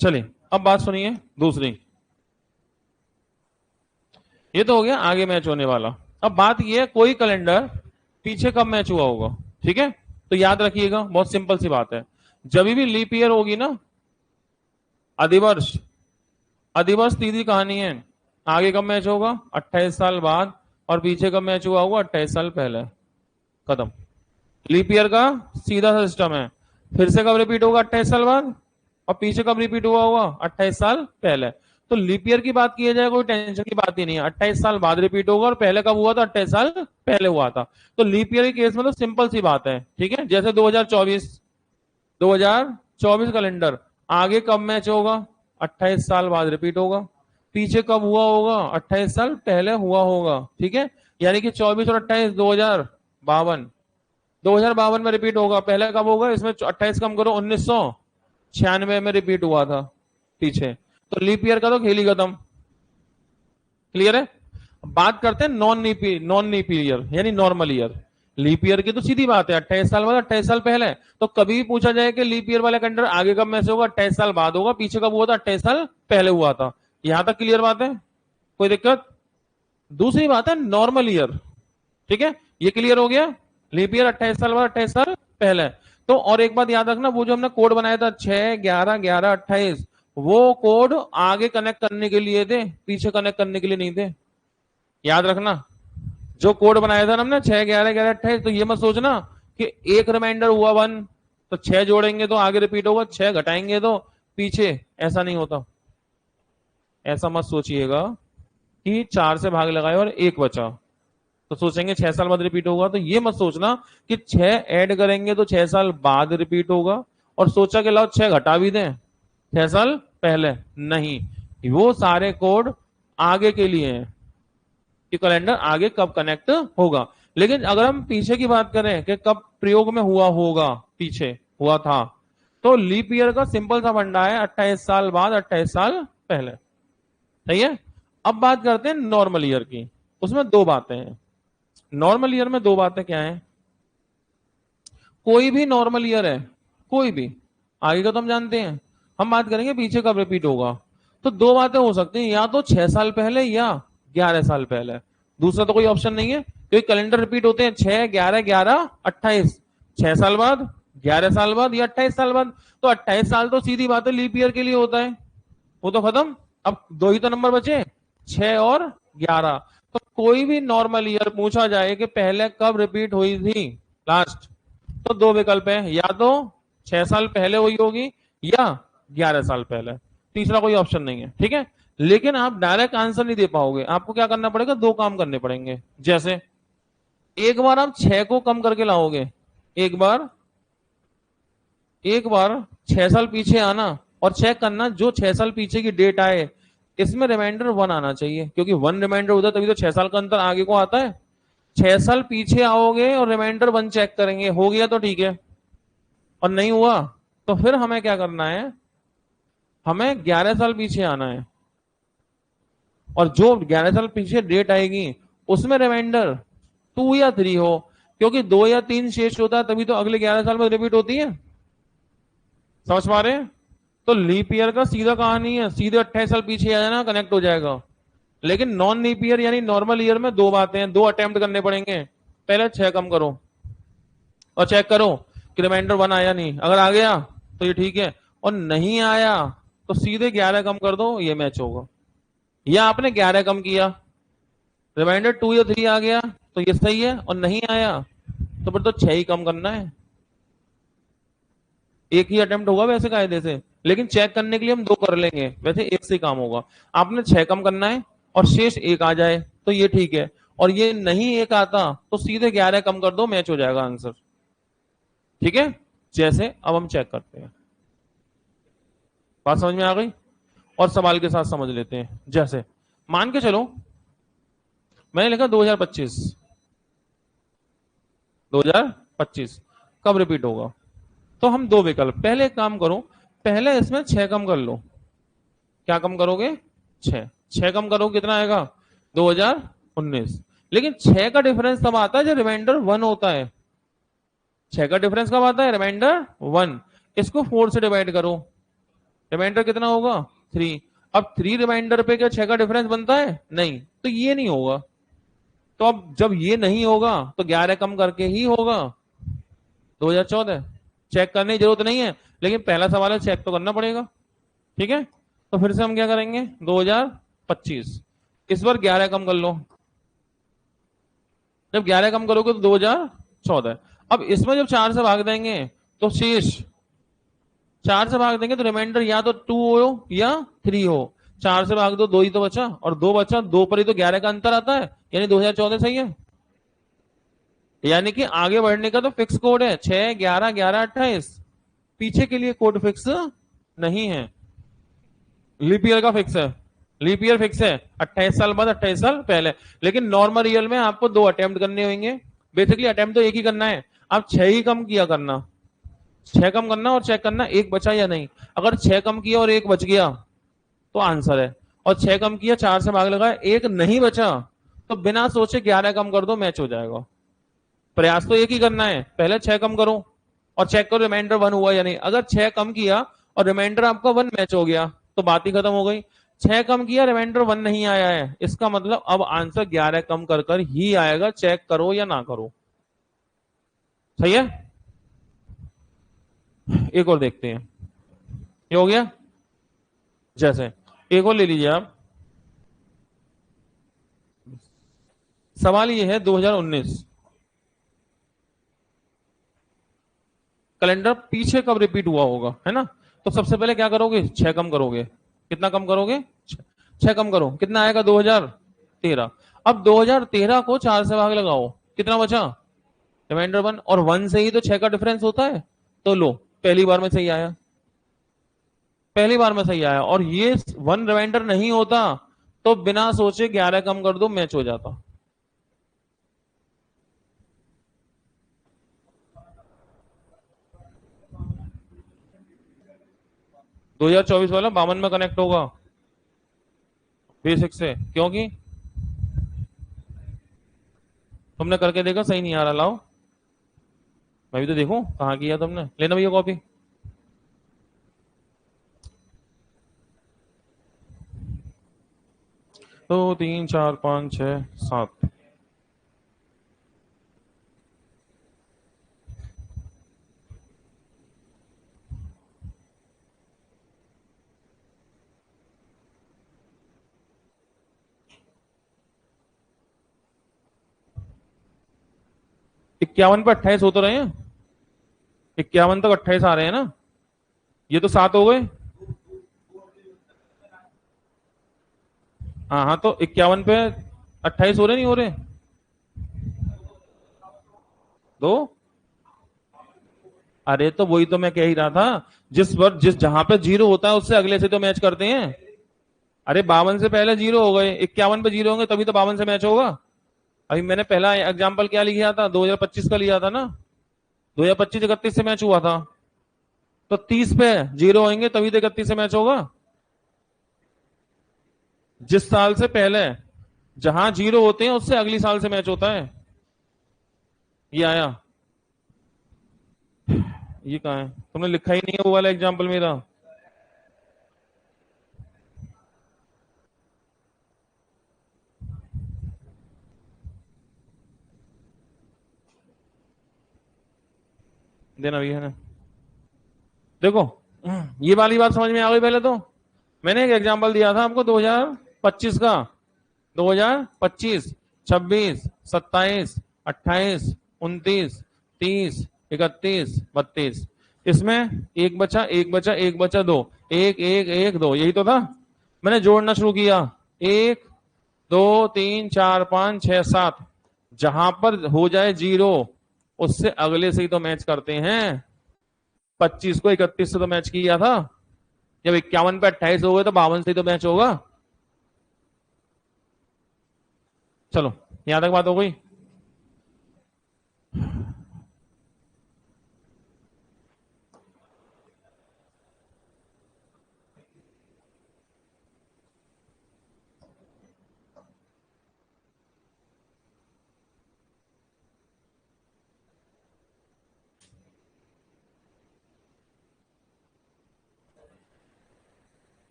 चलिए अब बात सुनिए दूसरी। ये तो हो गया आगे मैच होने वाला। अब बात ये है कोई कैलेंडर पीछे कब मैच हुआ होगा। ठीक है, तो याद रखिएगा, बहुत सिंपल सी बात है, जब भी लीप ईयर होगी ना, अधिवर्ष, अधिवर्ष सीधी कहानी है, आगे कब मैच होगा 28 साल बाद, और पीछे कब मैच हुआ होगा 28 साल पहले, खत्म। लीप ईयर का सीधा सा सिस्टम है, फिर से कब रिपीट होगा 28 साल बाद, और पीछे कब रिपीट हुआ होगा 28 साल पहले। तो लीप ईयर की बात की जाए कोई टेंशन की बात ही नहीं है, 28 साल बाद रिपीट होगा, और पहले कब हुआ था 28 साल पहले हुआ था। तो लीप ईयर के केस में तो सिंपल सी बात है। ठीक है, जैसे 2024 कैलेंडर आगे कब मैच होगा 28 साल बाद रिपीट होगा, पीछे कब हुआ होगा 28 साल पहले हुआ होगा। ठीक है, यानी कि 24 और 28 2052 में रिपीट होगा, पहले कब होगा, इसमें 28 कम करो 1996 में रिपीट हुआ था पीछे। तो लीप ईयर का तो खेल ही खत्म। क्लियर है? बात करते हैं नॉन लीप ईयर यानी नॉर्मल ईयर। लीप ईयर की तो सीधी बात है 28 साल बाद 28 साल पहले। तो कभी भी पूछा जाए कि लीप ईयर वाला कैलेंडर आगे कब में से होगा 28 साल बाद होगा, पीछे कब हुआ था 28 साल पहले हुआ था। यहां तक क्लियर बात है, कोई दिक्कत? दूसरी बात है नॉर्मल ईयर। ठीक है, ये क्लियर हो गया, लीप ईयर 28 साल बाद 28 साल पहले। तो और एक बात याद रखना, वो जो हमने कोड बनाया था 6 11 11 28, वो कोड आगे कनेक्ट करने के लिए थे, पीछे कनेक्ट करने के लिए नहीं थे। याद रखना, जो कोड बनाया था ना हमने 6 11 11 28, तो ये मत सोचना कि एक रिमाइंडर हुआ 1 तो 6 जोड़ेंगे तो आगे रिपीट होगा, 6 घटाएंगे तो पीछे, ऐसा नहीं होता। ऐसा मत सोचिएगा कि 4 से भाग लगाए और 1 बचा तो सोचेंगे 6 साल बाद रिपीट होगा। तो ये मत सोचना कि 6 ऐड करेंगे तो 6 साल बाद रिपीट होगा, और सोचा कि लाओ 6 घटा भी दें 6 साल पहले। नहीं, वो सारे कोड आगे के लिए हैं कि कैलेंडर आगे कब कनेक्ट होगा। लेकिन अगर हम पीछे की बात करें कि कब प्रयोग में हुआ होगा, पीछे हुआ था, तो लीप ईयर का सिंपल सा फंडा है 28 साल बाद 28 साल पहले। सही है, अब बात करते हैं नॉर्मल ईयर की। उसमें दो बातें हैं। नॉर्मल ईयर में दो बातें क्या हैं? कोई भी नॉर्मल ईयर है, कोई भी, आगे का तो हम जानते हैं, हम बात करेंगे पीछे कब रिपीट होगा। तो दो बातें हो सकती हैं, या तो 6 साल पहले या 11 साल पहले, दूसरा तो कोई ऑप्शन नहीं है। क्योंकि कैलेंडर रिपीट होते हैं 6 11 11 28, 6 साल बाद 11 साल बाद या 28 साल बाद। तो 28 साल तो सीधी बात है लीप ईयर के लिए होता है, वो तो खत्म। अब दो ही तो नंबर बचे, 6 और 11। तो कोई भी नॉर्मल ईयर पूछा जाए कि पहले कब रिपीट हुई थी लास्ट, तो दो विकल्प है, या तो 6 साल पहले हुई होगी या 11 साल पहले, तीसरा कोई ऑप्शन नहीं है। ठीक है, लेकिन आप डायरेक्ट आंसर नहीं दे पाओगे, आपको क्या करना पड़ेगा, दो काम करने पड़ेंगे। जैसे एक बार आप 6 को कम करके लाओगे, एक बार एक बार 6 साल पीछे आना और चेक करना जो 6 साल पीछे की डेट आए इसमें रिमाइंडर 1 आना चाहिए, क्योंकि 1 रिमाइंडर होता है तभी तो 6 साल का अंतर आगे को आता है। 6 साल पीछे आओगे और रिमाइंडर 1 चेक करेंगे, हो गया तो ठीक है, और नहीं हुआ तो फिर हमें क्या करना है, हमें 11 साल पीछे आना है, और जो 11 साल पीछे डेट आएगी उसमें रिमाइंडर 2 या 3 हो, क्योंकि 2 या 3 शेष होता है तभी तो अगले 11 साल में रिपीट होती है। समझ पा रहे हैं? तो लीप ईयर का सीधा कहानी है, सीधे 28 साल पीछे आ जाना, कनेक्ट हो जाएगा। लेकिन नॉन लीप ईयर यानी नॉर्मल ईयर में दो बातें हैं, दो अटेम्प्ट करने पड़ेंगे। पहले 6 कम करो और चेक करो कि रिमाइंडर 1 आया नहीं, अगर आ गया तो ये ठीक है, और नहीं आया तो सीधे 11 कम कर दो, ये मैच होगा। या आपने 11 कम किया, रिमाइंडर 2 या 3 आ गया तो ये सही है, और नहीं आया तो फिर तो 6 ही कम करना है। एक ही अटेम्प्ट होगा वैसे कायदे से, लेकिन चेक करने के लिए हम दो कर लेंगे, वैसे एक से ही काम होगा। आपने 6 कम करना है और शेष एक आ जाए तो ये ठीक है, और ये नहीं एक आता तो सीधे 11 कम कर दो, मैच हो जाएगा आंसर। ठीक है, जैसे अब हम चेक करते हैं, बात समझ में आ गई? और सवाल के साथ समझ लेते हैं। जैसे मान के चलो मैंने लिखा 2025, 2025 कब रिपीट होगा, तो हम दो विकल्प, पहले एक काम करो, पहले इसमें 6 कम कर लो। क्या कम करोगे, 6, 6 कम करो कितना आएगा, 2019। लेकिन 6 का डिफरेंस तब आता है जब रिमाइंडर 1 होता है। 6 का डिफरेंस कब आता है, रिमाइंडर 1। इसको 4 से डिवाइड करो, रिमाइंडर कितना होगा, 3। अब 3 रिमाइंडर पे क्या 6 का डिफरेंस बनता है, नहीं, तो ये नहीं होगा। तो अब जब ये नहीं होगा तो 11 कम करके ही होगा, 2014। चेक करने की जरूरत नहीं है, लेकिन पहला सवाल है, चेक तो करना पड़ेगा। ठीक है, तो फिर से हम क्या करेंगे, 2025, इस बार 11 कम कर लो, जब 11 कम करोगे तो 2014। अब इसमें जब 4 से भाग देंगे तो शेष, 4 से भाग देंगे तो रिमाइंडर या तो 2 हो या 3 हो। 4 से भाग दो, दो ही तो बचा, और दो बचा, दो पर ही तो 11 का अंतर आता है, यानी 2014 सही है। यानी कि आगे बढ़ने का तो फिक्स कोड है 6, 11, 11, 28, पीछे के लिए कोड फिक्स नहीं है। लीप ईयर का फिक्स है, लीप ईयर फिक्स है, 28 साल बाद 28 साल पहले। लेकिन नॉर्मल ईयर में आपको दो अटेम्प्ट करने होंगे, बेसिकली अटेम्प्ट तो एक ही करना है, आप 6 ही कम किया करना, 6 कम करना और चेक करना एक बचा या नहीं। अगर 6 कम किया और एक बच गया तो आंसर है, और 6 कम किया, 4 से भाग लगाया, एक नहीं बचा, तो बिना सोचे 11 कम कर दो, मैच हो जाएगा। प्रयास तो एक ही करना है, पहले 6 कम करो और चेक करो रिमाइंडर 1 हुआ या नहीं। अगर 6 कम किया और रिमाइंडर आपका 1 मैच हो गया तो बात ही खत्म हो गई। 6 कम किया, रिमाइंडर 1 नहीं आया है, इसका मतलब अब आंसर 11 कम कर कर ही आएगा, चेक करो या ना करो। सही है, एक और देखते हैं, ये हो गया। जैसे एक और ले लीजिए आप, सवाल ये है 2019 कैलेंडर पीछे कब रिपीट हुआ होगा, है ना। तो सबसे पहले क्या करोगे, 6 कम करोगे, कितना कम करोगे, 6 कम करो, कितना आएगा, 2013। अब 2013 को 4 से भाग लगाओ, कितना बचा, रिमाइंडर 1, और 1 से ही तो 6 का डिफरेंस होता है, तो लो पहली बार में सही आया, पहली बार में सही आया, और ये 1 रिमाइंडर नहीं होता तो बिना सोचे 11 कम कर दो, मैच हो जाता। 2024 वाला 52 में कनेक्ट होगा बेसिक से, क्योंकि तुमने करके देखा सही नहीं आ रहा, लाओ मैं भी तो देखूं कहाँ किया तुमने, लेना भैया कॉपी। दो, तीन, चार, पाँच, छह, सात। 51 पे 28 हो तो रहे हैं, 51 तक 28 आ रहे हैं ना, ये तो 7 हो गए। हाँ हाँ, तो 51 पे 28 हो रहे नहीं हो रहे? दो। अरे तो वही तो मैं कह ही रहा था, जिस जहां पे जीरो होता है उससे अगले से तो मैच करते हैं। अरे 52 से पहले जीरो हो गए, 51 पे जीरो होंगे तभी तो 52 से मैच होगा। अभी मैंने पहला एग्जाम्पल क्या लिया था, 2025 का लिया था ना, 2025 31 से मैच हुआ था, तो 30 पे जीरो होंगे तभी तो 31 से मैच होगा। जिस साल से पहले जहां जीरो होते हैं उससे अगली साल से मैच होता है। ये आया, ये कहाँ है, तुमने लिखा ही नहीं है वो वाला एग्जाम्पल मेरा। देना भी है ना, देखो, ये वाली बात समझ में आ गई। पहले तो मैंने एक एग्जाम्पल दिया था आपको 2025 का, 2025, 26, 27, 28, 29, 30, 31, 32, इसमें एक बचा, एक बचा, एक बचा, दो, एक एक एक दो, यही तो था। मैंने जोड़ना शुरू किया, एक, दो, तीन, चार, पांच, छह, सात, जहां पर हो जाए जीरो उससे अगले से ही तो मैच करते हैं। 25 को 31 से तो मैच किया था, जब 51 पे 28 हो गए तो 52 से ही तो मैच होगा। चलो, यहां तक बात हो गई।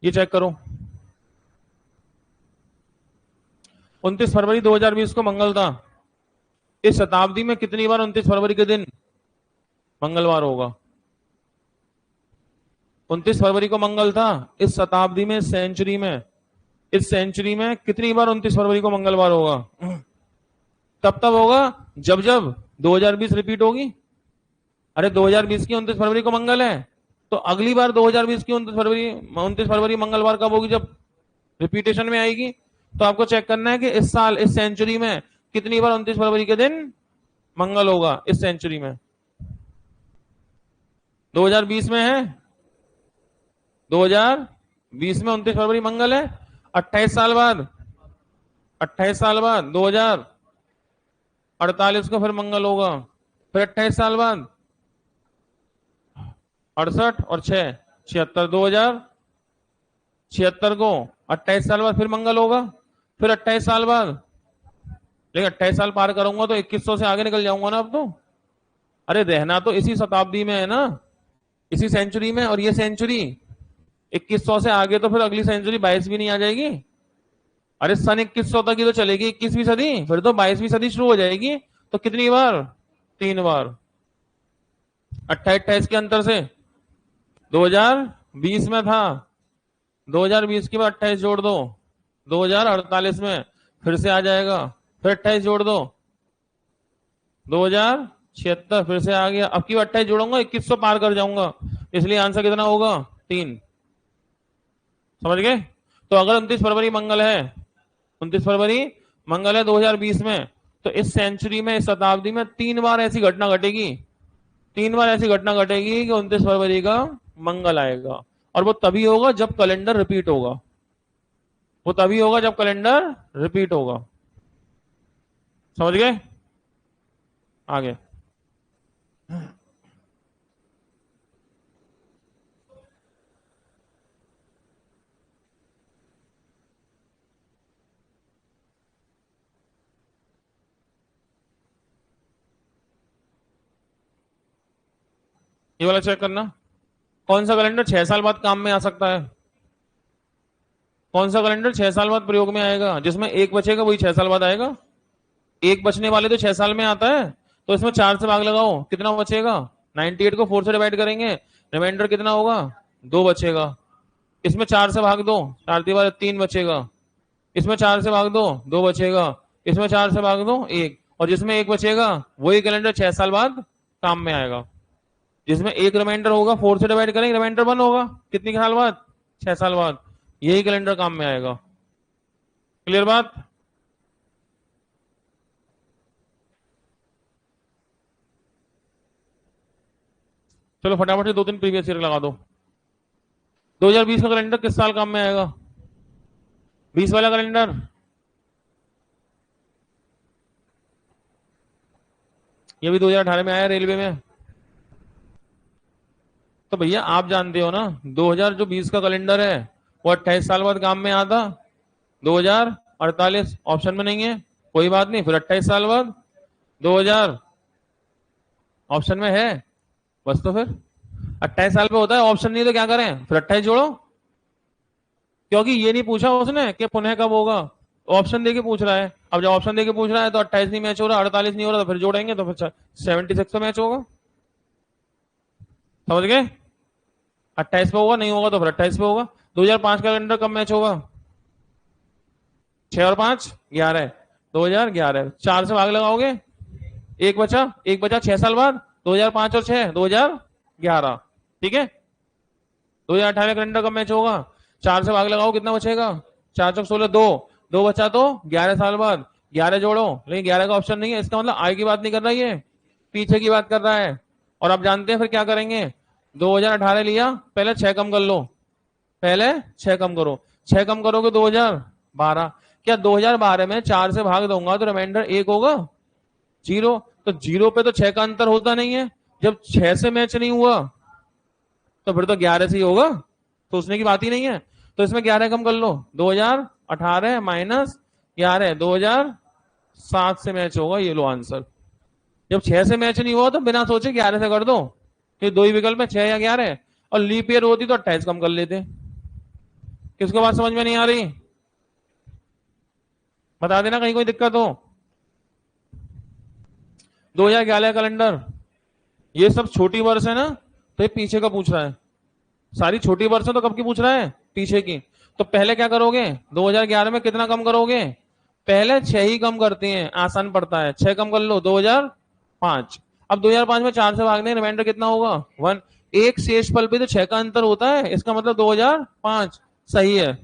ये चेक करो, 29 फरवरी 2020 को मंगल था। इस शताब्दी में कितनी बार 29 फरवरी के दिन मंगलवार होगा? 29 फरवरी को मंगल था, इस शताब्दी में, सेंचुरी में, इस सेंचुरी में कितनी बार 29 फरवरी को मंगलवार होगा? तब तब होगा जब जब 2020 रिपीट होगी। अरे 2020 की 29 फरवरी को मंगल है, तो अगली बार 2020 की 29 फरवरी, 29 फरवरी मंगलवार कब होगी? जब रिपीटेशन में आएगी। तो आपको चेक करना है कि इस साल, इस सेंचुरी में कितनी बार 29 फरवरी के दिन मंगल होगा इस सेंचुरी में। 2020 में है, 2020 में 29 फरवरी मंगल है। 28 साल बाद, 28 साल बाद 2048 को फिर मंगल होगा। फिर 28 साल बाद 68 और 6, 76, 2076 को 28 साल बाद फिर मंगल होगा। फिर 28 साल बाद, लेकिन 28 साल पार करूंगा तो 2100 से आगे निकल जाऊंगा ना अब तो। अरे रहना तो इसी शताब्दी में है ना, इसी सेंचुरी में, और ये सेंचुरी 2100 से आगे तो फिर अगली सेंचुरी 22 भी नहीं आ जाएगी। अरे सन 2100 तक ही तो चलेगी 21वीं सदी, फिर तो 22वीं सदी शुरू हो जाएगी। तो कितनी बार? 3 बार। 28 के अंतर से 2020 में था, 2020 के बाद 28 जोड़ दो, 2048 में फिर से आ जाएगा, फिर 28 जोड़ दो, 2076 फिर से आ गया। अब की 28 जोड़ूंगा 2100 पार कर जाऊंगा, इसलिए आंसर कितना होगा? 3। समझ गए? तो अगर 29 फरवरी मंगल है, 29 फरवरी मंगल है 2020 में, तो इस सेंचुरी में, इस शताब्दी में 3 बार ऐसी घटना घटेगी, 3 बार ऐसी घटना घटेगी कि 29 फरवरी का मंगल आएगा। और वो तभी होगा जब कैलेंडर रिपीट होगा, वो तभी होगा जब कैलेंडर रिपीट होगा। समझ गए? आगे ये वाला चेक करना, कौन सा कैलेंडर 6 साल बाद काम में आ सकता है? कौन सा कैलेंडर 6 साल बाद प्रयोग में आएगा, जिसमें एक बचेगा वही 6 साल बाद आएगा? एक बचने वाले तो 6 साल में आता है, तो इसमें 4 से भाग लगाओ, कितना बचेगा? 98 को 4 से डिवाइड करेंगे, रिमाइंडर कितना होगा? 2 बचेगा। इसमें 4 से भाग दो, 4 3 3 बचेगा। इसमें 4 से भाग दो, 2 बचेगा। इसमें 4 से भाग दो, 1। और जिसमें 1 बचेगा वही कैलेंडर 6 साल बाद काम में आएगा। जिसमें एक रिमाइंडर होगा, 4 से डिवाइड करेंगे, रिमाइंडर 1 होगा, कितने साल बाद? 6 साल बाद। यही कैलेंडर काम में आएगा। क्लियर बात? चलो फटाफट से 2 3 प्रीवियस ईयर लगा दो। 2020 का कैलेंडर किस साल काम में आएगा? 20 वाला कैलेंडर। ये भी 2018 में आया रेलवे में। तो भैया आप जानते हो ना, 2020 का कैलेंडर है वो 28 साल बाद काम में आता। 2048 ऑप्शन में नहीं है, कोई बात नहीं, फिर 28 साल बाद 2000 ऑप्शन में है, बस। तो फिर 28 साल पे होता है, ऑप्शन नहीं तो क्या करें, फिर 28 जोड़ो। क्योंकि ये नहीं पूछा उसने कि पुनः कब होगा, ऑप्शन देके पूछ रहा है। अब जब ऑप्शन देके पूछ रहा है तो 28 नहीं मैच हो रहा, 48 नहीं हो रहा, तो फिर जोड़ेंगे तो फिर 76 तो मैच होगा। समझ गए? 28 पे होगा, नहीं होगा तो फिर 28 पे होगा। 2005 का कैलेंडर कब मैच होगा? 6 और 5 11। 2011 4 से भाग लगाओगे, एक बचा, एक बचा 6 साल बाद। 2005 और 6 2011। ठीक है। 2018 कैलेंडर कब मैच होगा? 4 से भाग लगाओ, कितना बचेगा? 4 चौक 16, 2 2 बचा तो 11 साल बाद। 11 जोड़ो, लेकिन 11 का ऑप्शन नहीं है, इसका मतलब आगे की बात नहीं कर रहा, ये पीछे की बात कर रहा है। और आप जानते हैं फिर क्या करेंगे? 2018 लिया, पहले 6 कम कर लो, पहले 6 कम करो। 6 कम करोगे 2012। क्या 2012 में 4 से भाग दूंगा तो रिमाइंडर 1 होगा? 0। तो 0 पे तो 6 का अंतर होता नहीं है। जब 6 से मैच नहीं हुआ तो फिर तो 11 से ही होगा, सोचने की बात ही नहीं है। तो इसमें 11 कम कर लो, 2018 माइनस 11, 2007 से मैच होगा। ये लो आंसर। जब 6 से मैच नहीं हुआ तो बिना सोचे 11 से कर दो, ये दो ही विकल्प है, 6 या 11। और लीप ईयर होती तो 28 कम कर लेते। किसको बात समझ में नहीं आ रही? बता देना कहीं कोई दिक्कत हो। 2011 कैलेंडर, ये सब छोटी वर्ष है ना, तो ये पीछे का पूछ रहा है। सारी छोटी वर्ष है तो कब की पूछ रहा है? पीछे की। तो पहले क्या करोगे? 2011 में कितना कम करोगे? पहले 6 ही कम करते हैं, आसान पड़ता है। 6 कम कर लो, 2005। अब 2005 में 4 से भागने, रिमाइंडर कितना होगा? 1। एक शेष पल पे तो 6 का अंतर होता है, इसका मतलब 2005 सही है।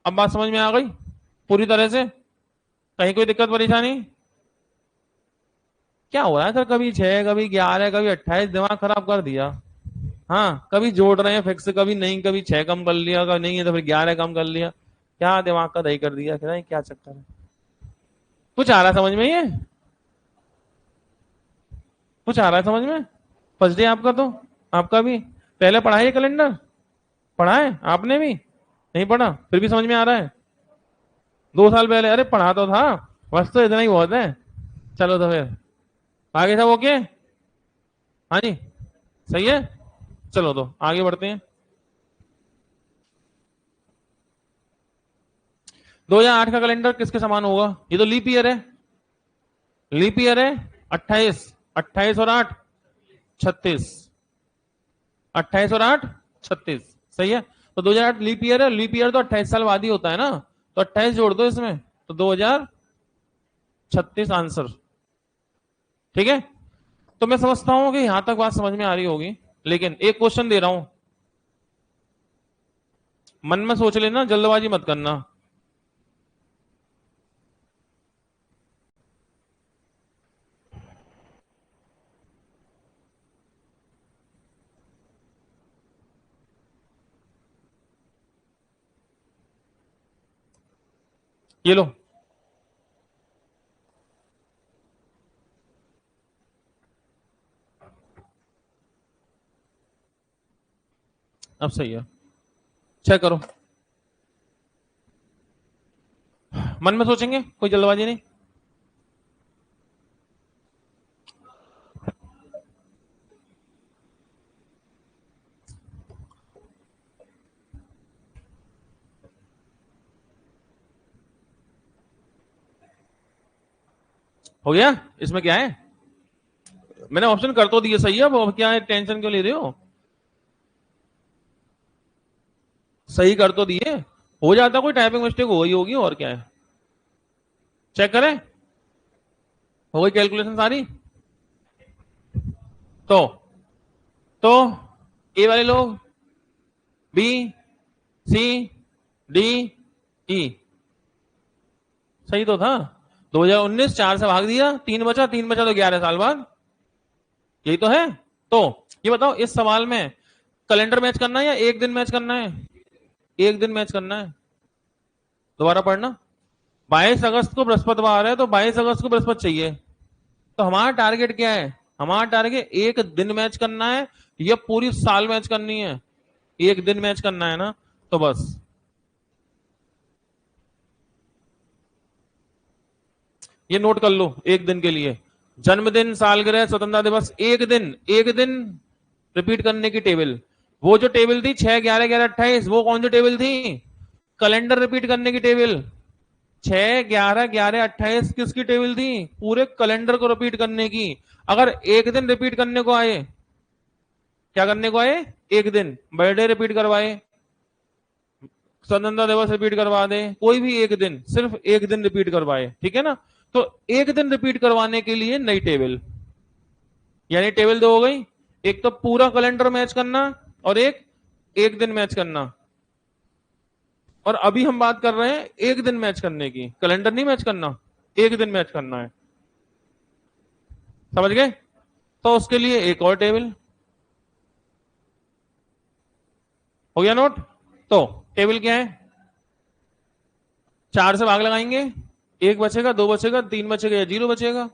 अब बात समझ में आ गई पूरी तरह से? कहीं कोई दिक्कत परेशानी? क्या हो रहा है सर, कभी 6 कभी 11 कभी 28, दिमाग खराब कर दिया। हाँ, कभी जोड़ रहे हैं फिक्स, कभी नहीं, कभी 6 कम कर लिया, कभी नहीं है तो फिर 11 कम कर लिया। क्या दिमाग का दही कर दिया, क्या चक्कर है? कुछ आ रहा है समझ में? ये कुछ आ रहा है समझ में? फर्स्ट डे आपका तो, आपका भी पहले पढ़ा है कैलेंडर? पढ़ा है आपने भी? नहीं पढ़ा फिर भी समझ में आ रहा है? 2 साल पहले? अरे पढ़ा तो था, बस तो इतना ही बहुत है। चलो तो फिर आगे सब ओके? हाँ जी, सही है। चलो तो आगे बढ़ते हैं। 2008 का कैलेंडर किसके समान होगा? ये तो लीप ईयर है, लीप ईयर है। 28, 28 और 8 36, 28 और 8 36, सही है। तो 2008 लीप ईयर है, लीप ईयर तो 28 साल बाद ही होता है ना, तो 28 जोड़ दो इसमें, तो 2036 आंसर। ठीक है। तो मैं समझता हूं कि यहां तक बात समझ में आ रही होगी, लेकिन एक क्वेश्चन दे रहा हूं, मन में सोच लेना, जल्दबाजी मत करना। ये लो, अब सही है, चेक करो। मन में सोचेंगे, कोई जल्दबाजी नहीं। हो गया? इसमें क्या है, मैंने ऑप्शन कर तो दिए सही है, अब क्या है, टेंशन क्यों ले रहे हो? सही कर तो दिए, हो जाता कोई टाइपिंग मिस्टेक हो गई होगी, और क्या है। चेक करें, हो गई कैलकुलेशन सारी। तो तो ए वाले लोग, बी, सी, डी, ई, सही तो था। 2019 4 से भाग दिया, 3 बचा तो 11 साल बाद, यही तो है। तो ये बताओ, इस सवाल में कैलेंडर मैच करना है या एक दिन मैच करना है? एक दिन मैच करना है। दोबारा पढ़ना। 22 अगस्त को बृहस्पतिवार है, तो 22 अगस्त को बृहस्पति चाहिए। तो हमारा टारगेट क्या है? हमारा टारगेट एक दिन मैच करना है या पूरी साल मैच करनी है? एक दिन मैच करना है ना, तो बस ये नोट कर लो एक दिन के लिए। जन्मदिन, सालगिरह, स्वतंत्रता दिवस, एक दिन रिपीट करने की टेबल। वो जो टेबल थी 6, 11, 11, 28, वो कौन सी टेबल थी? कैलेंडर रिपीट करने की टेबल। 6, 11, 11, 28 किसकी टेबल थी? पूरे कैलेंडर को रिपीट करने की। अगर एक दिन रिपीट करने को आए, क्या करने को आए? एक दिन बर्थडे रिपीट करवाए, स्वतंत्रता दिवस रिपीट करवा दे, कोई भी एक दिन, सिर्फ एक दिन रिपीट करवाए, ठीक है ना। तो एक दिन रिपीट करवाने के लिए नई टेबल, यानी टेबल दो हो गई। एक तो पूरा कैलेंडर मैच करना, और एक दिन मैच करना। और अभी हम बात कर रहे हैं एक दिन मैच करने की, कैलेंडर नहीं मैच करना, एक दिन मैच करना है। समझ गए? तो उसके लिए एक और टेबल। हो गया नोट? तो टेबल क्या है? 4 से भाग लगाएंगे, एक बचेगा, दो बचेगा, तीन बचेगा या जीरो बचेगा।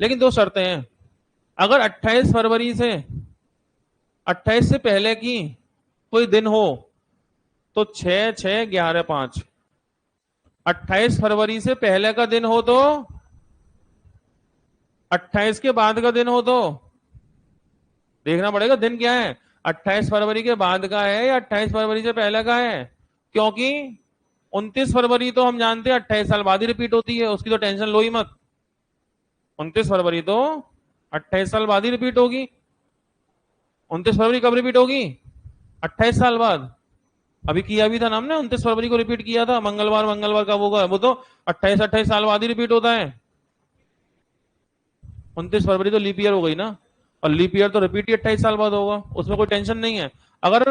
लेकिन दो शर्तें हैं। अगर 28 फरवरी से 28 से पहले की कोई दिन हो, तो 6, 6, 11, 5। 28 फरवरी से पहले का दिन हो तो, 28 के बाद का दिन हो तो, देखना पड़ेगा दिन क्या है, 28 फरवरी के बाद का है या 28 फरवरी से पहले का है। क्योंकि 29 फरवरी तो हम जानते हैं 28 साल बाद ही रिपीट होती है, उसकी तो टेंशन लो ही मत। 29 फरवरी तो 28 साल बाद ही रिपीट होगी। 29 फरवरी कब रिपीट होगी? 28 साल बाद। अभी किया भी था ना हमने, 29 फरवरी को रिपीट किया था, मंगलवार, मंगलवार कब होगा? वो तो 28 साल बाद ही रिपीट होता है। 29 फरवरी तो लीप ईयर हो गई ना, और लीप ईयर तो रिपीट ही 28 साल बाद होगा, उसमें कोई टेंशन नहीं है। अगर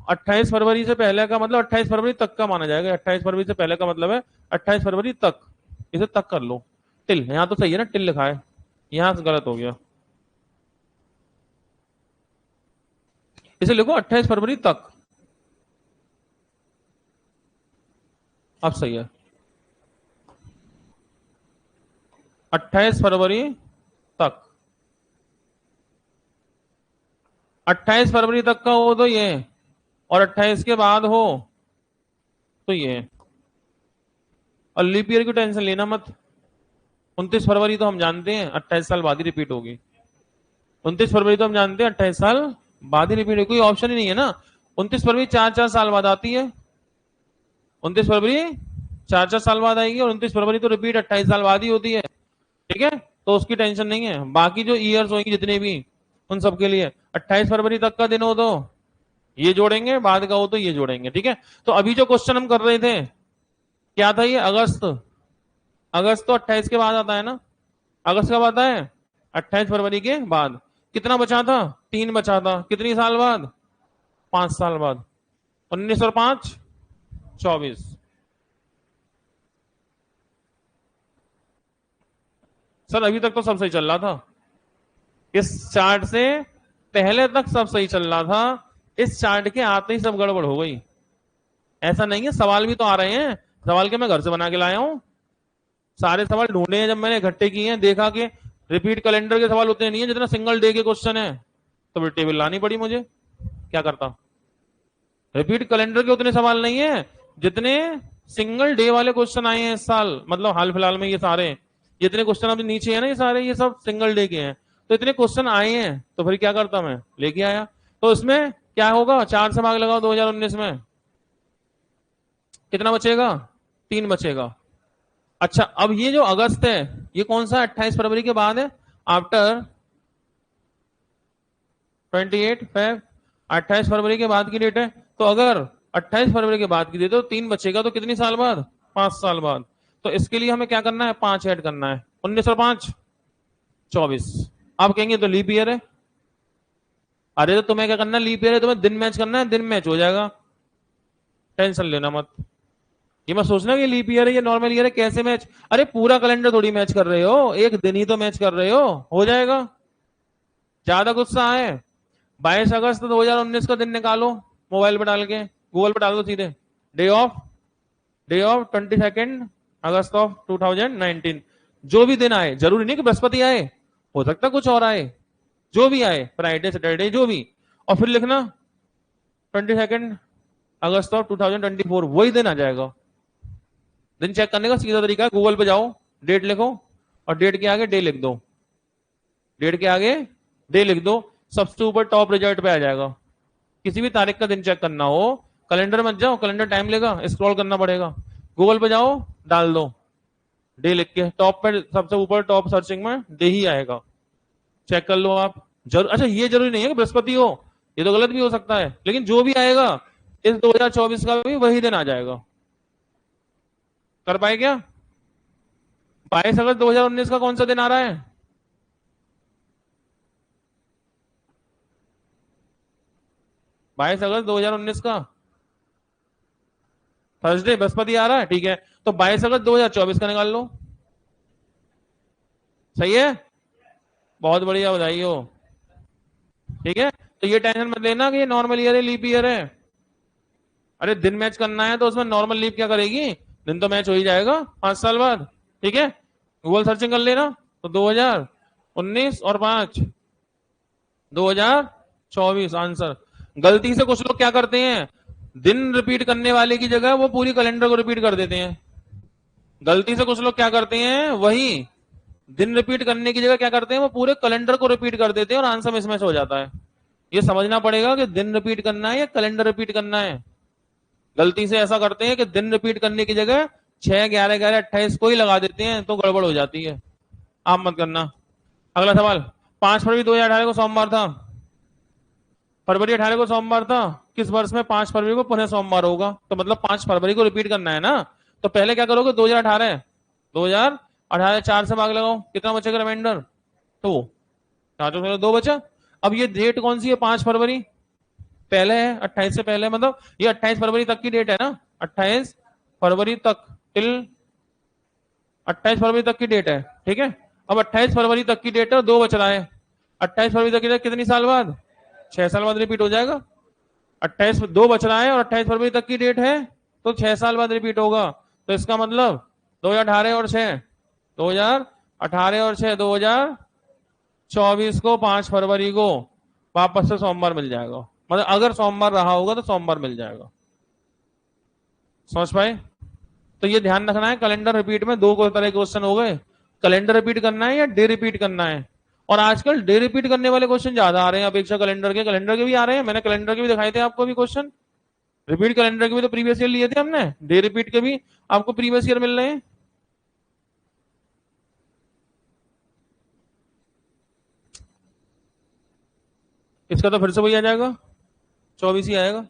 28 फरवरी से पहले का मतलब 28 फरवरी तक का माना जाएगा। 28 फरवरी से पहले का मतलब है 28 फरवरी तक, इसे तक कर लो। टिल यहां तो सही है ना, टिल लिखा है, यहां से गलत हो गया, इसे लिखो 28 फरवरी तक। अब सही है, 28 फरवरी तक। 28 फरवरी तक का हो तो ये, और 28 के बाद हो तो ये। और लीप ईयर की टेंशन लेना मत। 29 फरवरी तो हम जानते हैं 28 साल बाद ही रिपीट होगी। 29 फरवरी तो हम जानते हैं 28 साल बाद ही रिपीट होगी, कोई ऑप्शन ही नहीं है ना। 29 फरवरी 4-4 साल बाद आती है। 29 फरवरी 4-4 साल बाद आएगी, और 29 फरवरी तो रिपीट 28 साल बाद ही होती है, ठीक है। तो उसकी टेंशन नहीं है। बाकी जो ईयर्स होंगे जितने भी, उन सबके लिए 28 फरवरी तक का दिन हो तो ये जोड़ेंगे, बाद का हो तो ये जोड़ेंगे, ठीक है। तो अभी जो क्वेश्चन हम कर रहे थे, क्या था ये? अगस्त। अगस्त तो 28 के बाद आता है ना, अगस्त कब आता है? 28 फरवरी के बाद। कितना बचा था? 3 बचा था, कितनी साल बाद? 5 साल बाद। 19 और 5, 24। सर अभी तक तो सब सही चल रहा था, इस चार्ट से पहले तक सब सही चल रहा था, इस चार्ट के आते ही सब गड़बड़ हो गई। ऐसा नहीं है, सवाल भी तो आ रहे हैं, सवाल के मैं घर से बना के लाया हूं। सारे सवाल ढूंढे हैं, जब मैंने इकट्ठे किए हैं, देखा कि रिपीट कैलेंडर के सवाल उतने नहीं है जितना सिंगल डे के क्वेश्चन है, तो फिर टेबल लानी पड़ी मुझे, क्या करता। रिपीट कैलेंडर के उतने सवाल नहीं है जितने सिंगल डे वाले क्वेश्चन आए हैं इस साल, मतलब हाल फिलहाल में। ये सारे जितने क्वेश्चन अभी नीचे है ना, ये सारे ये सब सिंगल डे के हैं। तो इतने क्वेश्चन आए हैं, तो फिर क्या करता, मैं लेके आया। तो इसमें क्या होगा? 4 से भाग लगाओ 2019 में, कितना बचेगा? 3 बचेगा। अच्छा अब ये जो अगस्त है, ये कौन सा 28 फरवरी के बाद है, आफ्टर 28 फेब, 28 फरवरी के बाद की डेट है। तो अगर 28 फरवरी के बाद की डेट तो 3 बचेगा, तो कितनी साल बाद, 5 साल बाद। तो इसके लिए हमें क्या करना है, 5 ऐड करना है, 19 और 5 24। आप कहेंगे तो लीप ईयर है। अरे तो तुम्हें क्या करना है, लीप ईयर है, तुम्हें दिन मैच करना है, दिन मैच हो जाएगा, टेंशन लेना मत। ये मत सोचना कि लीप ईयर है या नॉर्मल ईयर है, कैसे मैच, अरे पूरा कैलेंडर थोड़ी मैच कर रहे हो, एक दिन ही तो मैच कर रहे हो जाएगा। ज्यादा गुस्सा है, 22 अगस्त 2019 का दिन निकालो, मोबाइल पे डाल के गूगल पे डाल दो सीधे, डे ऑफ 22 अगस्त ऑफ 2019। जो भी दिन आए, जरूरी नहीं कि बृहस्पति आए, हो सकता कुछ और आए, जो भी आए, फ्राइडे सैटरडे जो भी, और फिर लिखना 22 अगस्त ऑफ 2024, वही दिन आ जाएगा। दिन चेक करने का सीधा तरीका है, गूगल पे जाओ, डेट लिखो और डेट के आगे डे लिख दो, डेट के आगे डे लिख दो, सबसे ऊपर टॉप रिजल्ट पे आ जाएगा। किसी भी तारीख का दिन चेक करना हो, कैलेंडर मत जाओ, कैलेंडर टाइम लेगा, स्क्रॉल करना पड़ेगा, गूगल पे जाओ, डाल दो डे लिख के, टॉप पे सबसे ऊपर टॉप सर्चिंग में डे ही आएगा, चेक कर लो आप। अच्छा ये जरूरी नहीं है कि बृहस्पति हो, ये तो गलत भी हो सकता है, लेकिन जो भी आएगा इस 2024 का भी वही दिन आ जाएगा। कर पाए क्या? 22 अगस्त 2019 का कौन सा दिन आ रहा है? 22 अगस्त 2019 का थर्सडे, बृहस्पति आ रहा है, ठीक है, तो 22 अगस्त 2024 का निकाल लो। सही है, बहुत बढ़िया, बधाई हो। ठीक है, तो ये टेंशन मत लेना कि ये नॉर्मल ईयर है लीप ईयर है। अरे दिन मैच करना है तो उसमें नॉर्मल लीप क्या करेगी, दिन तो मैच हो ही जाएगा 5 साल बाद। ठीक है, गूगल सर्चिंग कर लेना, तो 2019 और 5 2024 आंसर। गलती से कुछ लोग क्या करते हैं, दिन रिपीट करने वाले की जगह वो पूरी कैलेंडर को रिपीट कर देते हैं। गलती से कुछ लोग क्या करते हैं, वही दिन रिपीट करने की जगह क्या करते हैं, वो पूरे कैलेंडर को रिपीट कर देते हैं और आंसर मिसमैच हो जाता है। ये समझना पड़ेगा कि दिन रिपीट करना है या कैलेंडर रिपीट करना है। गलती से ऐसा करते हैं कि दिन रिपीट करने की जगह 6 11 11 28 को ही लगा देते हैं, तो गड़बड़ हो जाती है, आप मत करना। अगला सवाल, 5 फरवरी 2018 को सोमवार था, फरवरी 18 को सोमवार था, किस वर्ष में 5 फरवरी को पुनः सोमवार होगा? तो मतलब 5 फरवरी को रिपीट करना है ना, तो पहले क्या करोगे, 2018 4 से भाग लगाओ, कितना बचेगा रिमाइंडर, तो 2 बचा। अब ये डेट कौन सी है, 5 फरवरी पहले है, 28 से पहले, मतलब ये 28 फरवरी तक की डेट है ना, 28 फरवरी तक, टिल 28 फरवरी तक की डेट है। ठीक है, अब 28 फरवरी तक की डेट है, 2 बच रहा है, 28 फरवरी तक की डेट कितनी साल बाद, 6 साल बाद रिपीट हो जाएगा। 28 2 बच रहा है और 28 फरवरी तक की डेट है, तो 6 साल बाद रिपीट होगा। तो इसका मतलब 2018 और 6 2018 और 6 2024 को 5 फरवरी को वापस से सोमवार मिल जाएगा, मतलब अगर सोमवार रहा होगा तो सोमवार मिल जाएगा। समझ पाए? तो ये ध्यान रखना है, कैलेंडर रिपीट में 2 तरह के क्वेश्चन हो गए, कैलेंडर रिपीट करना है या डे रिपीट करना है। और आजकल डे रिपीट करने वाले क्वेश्चन ज्यादा आ रहे हैं अपेक्षा कैलेंडर के, कैलेंडर के भी आ रहे हैं, मैंने कैलेंडर के भी दिखाए थे आपको भी क्वेश्चन, रिपीट कैलेंडर के भी तो प्रीवियस ईयर लिए थे हमने, डे रिपीट के भी आपको प्रीवियस ईयर मिल रहे हैं। इसका तो फिर से वही आ जाएगा, 24 ही आएगा,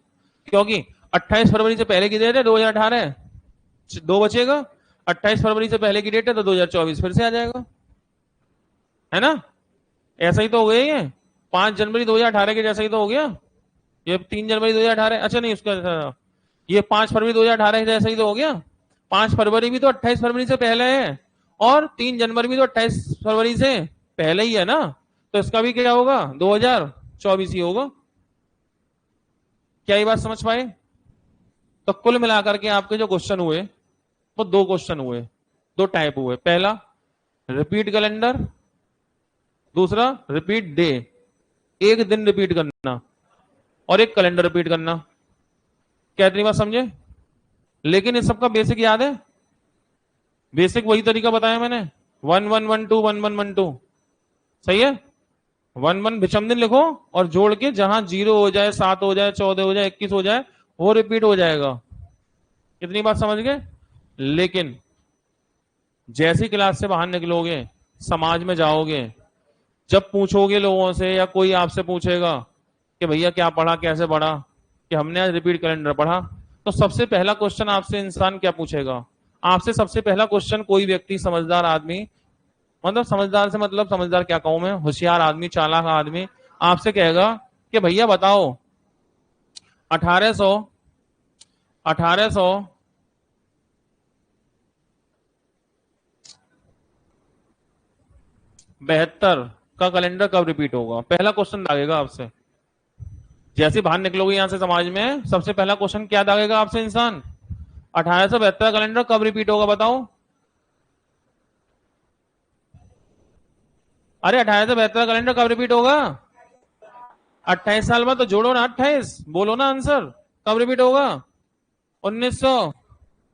क्योंकि 28 फरवरी से पहले की डेट है 2018, 2 बचेगा, 28 फरवरी से पहले की डेट है तो 2024 फिर से आ जाएगा, है ना। ऐसा ही तो हो गया, ये 5 जनवरी 2018 के जैसा ही तो हो गया, ये 3 जनवरी 2018, अच्छा नहीं उसका, ये 5 फरवरी 2018 जैसा ही तो हो गया। 5 फरवरी भी तो 28 फरवरी से पहले है और 3 जनवरी भी तो 28 फरवरी से पहले ही है ना, तो इसका भी क्या होगा, 2024 ही होगा। क्या ये बात समझ पाए? तो कुल मिलाकर के आपके जो क्वेश्चन हुए वो 2 क्वेश्चन हुए, 2 टाइप हुए, पहला रिपीट कैलेंडर, दूसरा रिपीट डे, एक दिन रिपीट करना और एक कैलेंडर रिपीट करना। क्या इतनी बात समझे? लेकिन इस सबका बेसिक याद है, बेसिक वही तरीका बताया मैंने, 1 1 1 2 1 1 1 2, सही है। 1 1 विषम दिन लिखो और जोड़ के जहां 0 हो जाए, 7 हो जाए, 14 हो जाए, 21 हो जाए, वो रिपीट हो जाएगा। इतनी बात समझ गए? लेकिन जैसी क्लास से बाहर निकलोगे, समाज में जाओगे, जब पूछोगे लोगों से या कोई आपसे पूछेगा कि भैया क्या पढ़ा, कैसे पढ़ा, कि हमने आज रिपीट कैलेंडर पढ़ा, तो सबसे पहला क्वेश्चन आपसे इंसान क्या पूछेगा? आपसे सबसे पहला क्वेश्चन कोई व्यक्ति, समझदार आदमी, मतलब समझदार से मतलब समझदार क्या कहूं मैं, होशियार आदमी, चालाक आदमी, आपसे कहेगा कि भैया बताओ 1800 1872 का कैलेंडर कब रिपीट होगा? पहला क्वेश्चन दागेगा आपसे। जैसे बाहर निकलोगे यहां से समाज में, सबसे पहला क्वेश्चन क्या दागेगा आपसे इंसान? 1872 कैलेंडर कब रिपीट होगा बताओ? अरे 1872 कैलेंडर कब रिपीट होगा? 28 साल बाद, तो जोड़ो ना 28, बोलो ना आंसर, कब रिपीट होगा? 1900।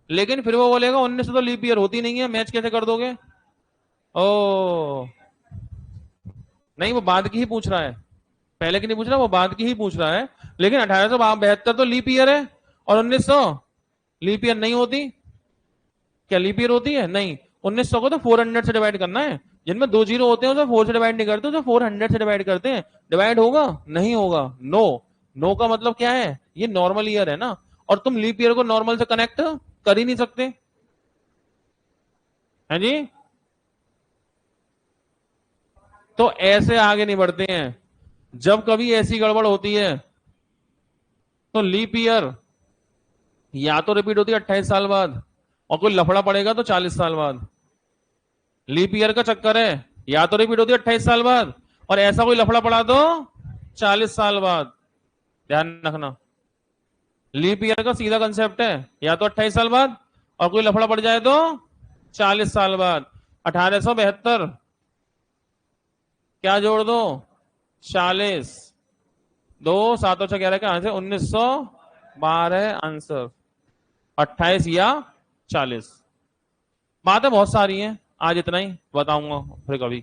लेकिन फिर वो बोलेगा 1900 तो लीप ईयर होती नहीं है, मैच कैसे कर दोगे? ओ नहीं, वो बाद की ही पूछ रहा है, पहले की नहीं पूछ रहा, वो बाद की ही पूछ रहा है। लेकिन 1872 तो लीप ईयर है, और 1900 लीप ईयर नहीं होती। क्या लीप ईयर होती है? नहीं। 1900 को तो 400 से डिवाइड करना है, जिनमें 2 जीरो होते हैं उसे 4 से डिवाइड नहीं करते, उसे 400 से डिवाइड करते हैं। डिवाइड होगा? नहीं होगा। नो। नो का मतलब क्या है? ये नॉर्मल ईयर है ना, और तुम लीप ईयर को नॉर्मल से कनेक्ट कर ही नहीं सकते, है जी। तो ऐसे आगे नहीं बढ़ते हैं। जब कभी ऐसी गड़बड़ होती है तो लीप ईयर या तो रिपीट होती है 28 साल बाद, और कोई लफड़ा पड़ेगा तो 40 साल बाद। लीप ईयर का चक्कर है, या तो रिपीट होती है 28 साल बाद, और ऐसा कोई लफड़ा पड़ा तो 40 साल बाद। ध्यान रखना, लीप ईयर का सीधा कंसेप्ट है, या तो 28 साल बाद, और कोई लफड़ा पड़ जाए तो 40 साल बाद। 1872 क्या जोड़ दो? 40, 2 7 और 6 11 का आंसर 1912 आंसर, 28 या 40। बातें बहुत सारी हैं, आज इतना ही बताऊंगा फिर कभी,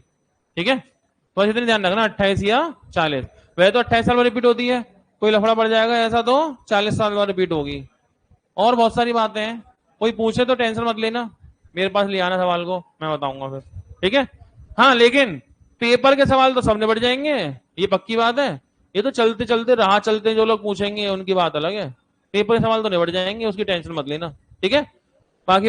ठीक है। बस इतनी ध्यान रखना, 28 या 40। वह तो 28 साल में रिपीट होती है, कोई लफड़ा पड़ जाएगा ऐसा तो 40 साल बाद रिपीट होगी। और बहुत सारी बातें हैं, कोई पूछे तो टेंशन मत लेना, मेरे पास ले आना सवाल को, मैं बताऊंगा फिर, ठीक है। हाँ लेकिन पेपर के सवाल तो सब निबट जाएंगे, ये पक्की बात है। ये तो चलते चलते राह चलते जो लोग पूछेंगे उनकी बात अलग है, पेपर के सवाल तो निबट जाएंगे, उसकी टेंशन मत लेना, ठीक है। बाकी